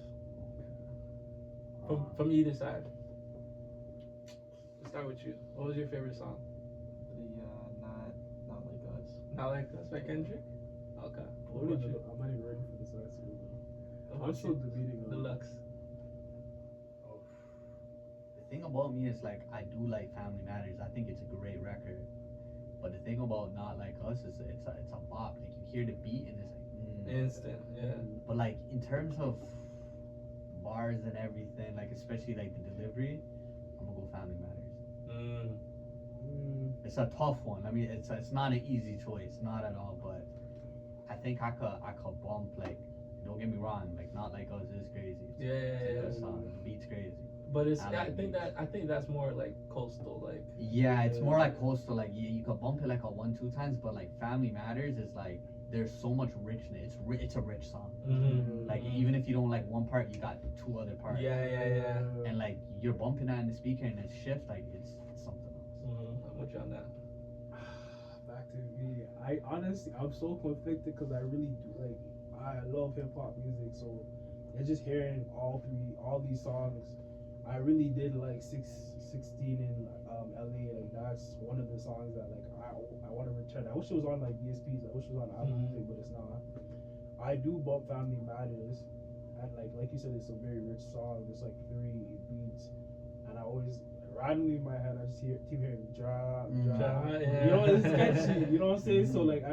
From either side. Let's start with you. What was your favorite song? Not Like Us. Not Like Us by Kendrick? Okay. What I'm about you? not even ready for this last year. What I'm about still you? debating on Deluxe. The thing about me is like I do like Family Matters. I think it's a great record, But the thing about Not Like Us is it's a bop. Like you hear the beat and it's like Instant, yeah. But like in terms of bars and everything, like especially like the delivery, I'm gonna go Family Matters. It's a tough one. I mean, it's not an easy choice, not at all. But I think I could bump like. Don't get me wrong, like Not Like Us is crazy. Yeah, It's a yeah. good song. The beat's crazy. But it's I like I think that's more like coastal, like. Yeah, it's more like coastal. Like you could bump it like a 1-2 times, but like Family Matters is like there's so much richness. It's a rich song. Like even if you don't like one part, you got 2 other parts. Yeah. And like you're bumping that in the speaker and it shifts like it's something else. I'm with you on that. Back to me. I honestly, I'm so conflicted because I really do like. I love hip hop music, so it's just hearing all these songs. I really did like 16 in LA. Like that's one of the songs that like I want to return. I wish it was on like DSPs. I wish it was on Apple Music, but it's not. I do bump Family Matters, and like you said, it's a very rich song. There's like 3 beats, and I always randomly in my head I just keep hearing drop. Yeah. You know, it's catchy. You know what I'm saying? So like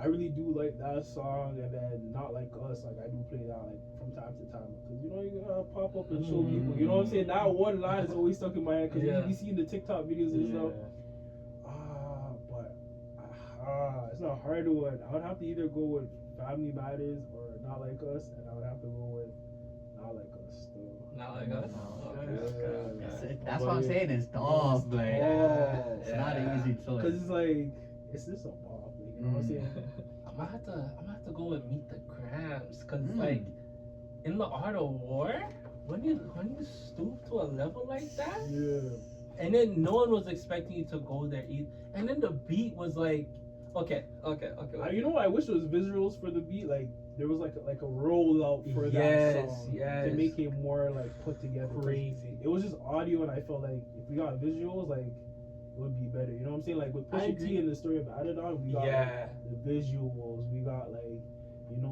I really do like that song, and then Not Like Us, like I do play that like from time to time because you know you gotta pop up and show people. You know what I'm saying? That one line is always stuck in my head because you be seeing the TikTok videos and stuff. But it's not a hard one. I would have to either go with Family Matters or Not Like Us, and I would have to go with Not Like Us. Still. Not Like Us. Okay. That's what I'm saying. It's tough, like it's not an easy choice. Because it's like it's just a bop. You know what I'm saying? I'm gonna have to go with Meet the Grams, cause like in the Art of War, when you stoop to a level like that, and then no one was expecting you to go there either, and then the beat was like, okay. You know, I wish it was visuals for the beat, like there was like a rollout for that song to make it more like put together. Crazy. It was just audio, and I felt like if we got visuals, like would be better. You know what I'm saying? Like with Pusha T and the story of Adidon, we got like, the visuals, we got like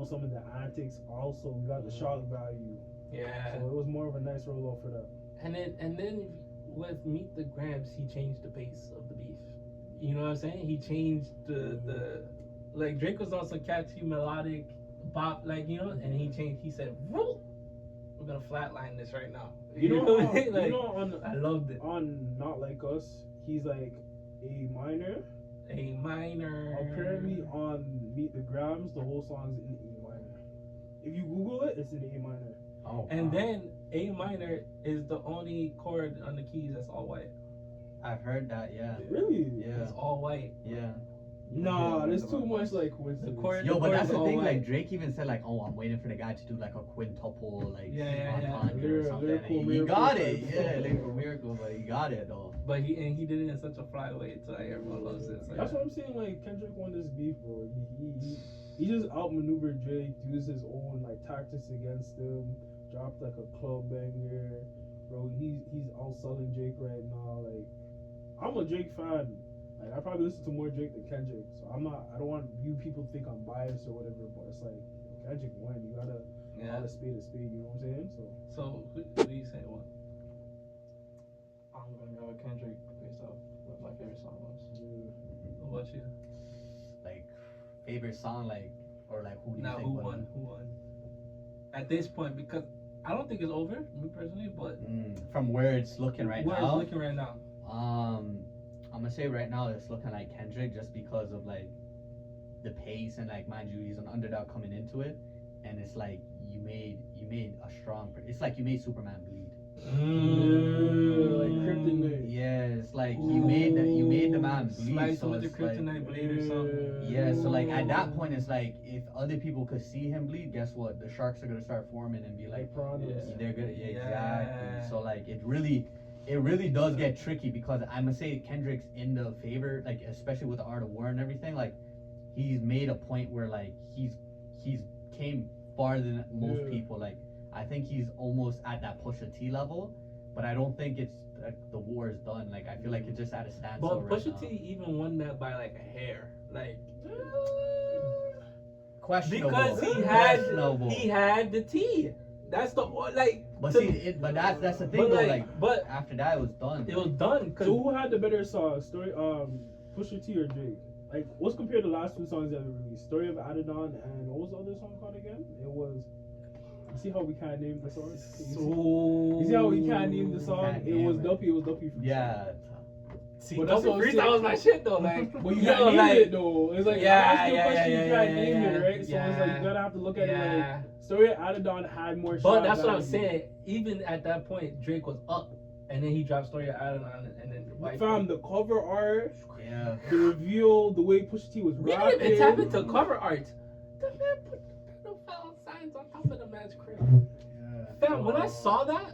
some of the antics. Also, we got the shock value. Yeah. So it was more of a nice rollout for that. And then with Meet the Grams, he changed the pace of the beef. You know what I'm saying? He changed the like Drake was on some catchy melodic bop, like and he changed. He said, "Whoa, we're gonna flatline this right now." I loved it. On Not Like Us, he's like A minor. Apparently on Meet the Grams, the whole song's in A minor. If you Google it, it's in A minor. Oh. And then A minor is the only chord on the keys that's all white. I've heard that. Yeah. Really? Yeah. It's all white. Yeah. Nah, there's too much like coincidence. But that's the thing. Like Drake even said, like, "Oh, I'm waiting for the guy to do like a quintuple, like entendre or something." He got it. Yeah, lyrical miracle, but he got it though. But he did it in such a fly way, so like, everyone loves it. So, that's what I'm saying. Like Kendrick won this beef, bro. He just outmaneuvered Drake, used his own like tactics against him, dropped like a club banger, bro. He's outselling Drake right now. Like, I'm a Drake fan. Like, I probably listen to more Drake than Kendrick, so I don't want you people to think I'm biased or whatever, but it's like, Kendrick won, you gotta call a spade, you know what I'm saying? So who do you say won? I'm gonna go with Kendrick based off what my favorite song was. What about you? Like, favorite song, like, or like who do you think who won? At this point, because I don't think it's over, me personally, but from where it's looking right now. Where it's looking right now. I'm gonna say right now it's looking like Kendrick just because of like the pace and like mind you he's an underdog coming into it, and it's like you made a strong. It's like you made Superman bleed. Like kryptonite. Yeah, it's like you made the man bleed. Slice so with the kryptonite blade or something. Yeah, so like at that point it's like if other people could see him bleed, guess what? The sharks are gonna start forming and be like, they're gonna exactly. So like it really does get tricky because I'm gonna say Kendrick's in the favor, like especially with the Art of War and everything. Like he's made a point where like he's came farther than most people. Like I think he's almost at that Pusha T level, but I don't think it's like the war is done. Like I feel like it's just at a standstill. But Pusha T even won that by like a hair, like questionable because he had the T. That's the like. But but that's the thing though. Like, but after that, it was done. It was done. So who had the better song? Pusha T or Drake? Like, let's compare the last two songs that we released. Story of Adidon and what was the other song called again? It was. You see how we can't name the song? You see how we can't name the song? Can't It name was it. Duppy. It was Duppy. Yeah. See, But that's Duffy what I'm Freestyle saying. was my shit though. Like, But you yo, can't name like, it though. It's like, Yeah, I'm asking you a yeah, question, yeah, you can't yeah, name yeah, it, right? So it's like, yeah. you gotta have to look at it Yeah. like, Story of Adidon had more But shot that's what I'm value. saying. Even at that point, Drake was up, and then he dropped Story of Adidon, and then wiped Fam, it. the cover art, Yeah. the reveal, the way Pusha T was We didn't even rapping. tap into cover art. The man put the pedophile signs on top of the man's crib. Yeah. Fam, when I saw that,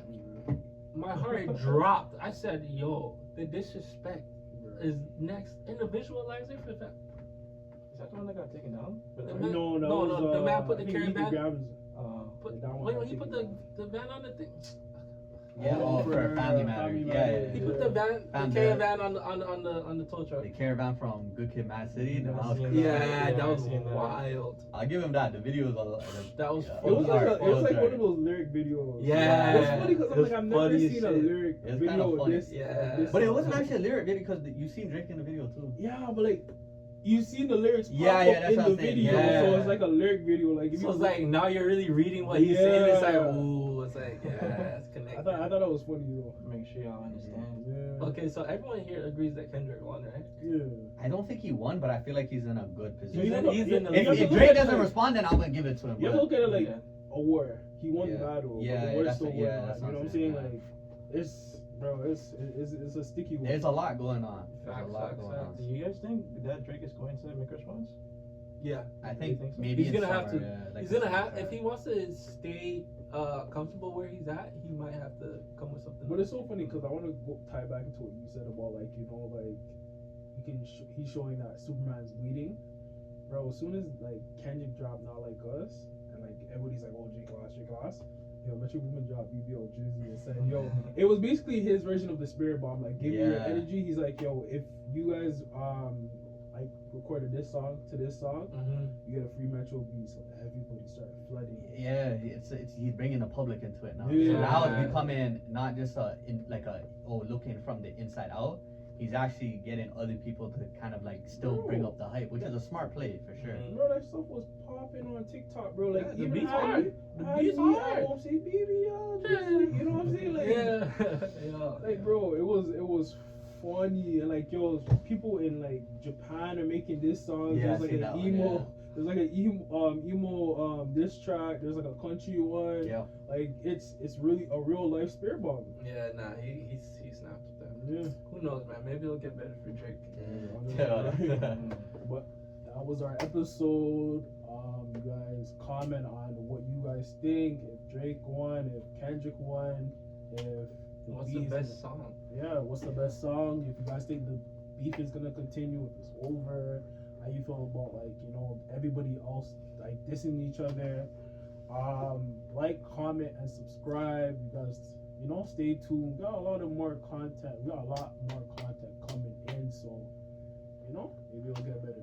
my heart dropped. I said, "Yo, the disrespect is next." And the visualizer for that. Is that the one that got taken down? The Right? man- No, no, the man put the I think carry Leaky van- Grams. Put, that one wait, got he put taken the van on the thing. Yeah, oh, for a family matter. Family Yeah, Matter. yeah, He yeah. put the van, Found the caravan on the tow truck. The caravan from Good Kid, Mad City. Never That was seen crazy. Yeah, that was I've seen that. wild. I'll give him that. The video was a lot. That was It funny. was like, one of those lyric videos. Yeah. It's funny because It I'm was like, I've never funny as seen a shit. lyric It's video kinda of funny. this. Yeah. of this But it song. wasn't actually a lyric video because you seen Drake in the video too. Yeah, but like, you seen the lyrics pop Yeah, up yeah, that's in what the I'm saying. video, Yeah. so it's like a lyric video. Like, if So you it's like now you're really reading what he's saying. It's like, Yeah. ooh, it's like, yeah, it's connected. I thought that was funny though. Make sure y'all understand. Yeah. Okay, so everyone here agrees that Kendrick won, right? Yeah. I don't think he won, but I feel like he's in a good So position. you have to- he's you- in the- you have If, to if look Drake at it doesn't like- respond, then I'm gonna give it to him. You have to but- look at it like Yeah. a war. He won Yeah. the battle. Yeah, but the yeah, war that's still what- won. yeah, You that's know what what I'm I'm saying? saying, Like, it's a sticky one. There's a lot going on. There's Facts, a lot facts, going facts. Do you guys think that Drake is going to make response? Yeah. I think think so? maybe He's in gonna have summer, to. yeah, like He's the gonna summer have, if time. he wants to stay comfortable where he's at, he might have to come with something. But it's so funny because I want to tie back into what you said about like he's showing that Superman's bleeding, bro. As soon as like Kendrick dropped Not Like Us and like everybody's like, oh, J Class, yo, Metro Woman dropped BBL Drizzy and said, yo, it was basically his version of the Spirit Bomb. Like, give me your Yeah. energy. He's like, yo, if you guys like recorded this song to this song, Mm-hmm. you get a free Metro beat. So everybody started flooding. Yeah, it's he's bringing the public into it now. Yeah. So now it's becoming not just looking from the inside out. He's actually getting other people to kind of like still bring up the hype, which is a smart play for sure. Mhm. Bro, that stuff was popping on TikTok, bro. Like, Yeah, the even beats how hard. you- The how beats you hard. album say BBL Drizzy, you know what I'm saying? Like, Yeah. like, bro, it was funny and like, yo, people in like Japan are making this song. Yeah, There's I like seen an that one, emo. yeah. There's like an emo diss track. There's like a country one. Yeah. Like it's really a real life Spirit Bomb. Yeah, nah, he snapped with that. Yeah. Who knows, man? Maybe it'll get better for Drake. Yeah. But that was our episode. You guys comment on what you guys think. If Drake won, if Kendrick won, if What's the beef best is- song? Yeah, what's the best song? If you guys think the beef is gonna continue, if it's over, how you feel about like everybody else like dissing each other. Like, comment, and subscribe. You guys, stay tuned. We got a lot more content coming in, so maybe it'll get better.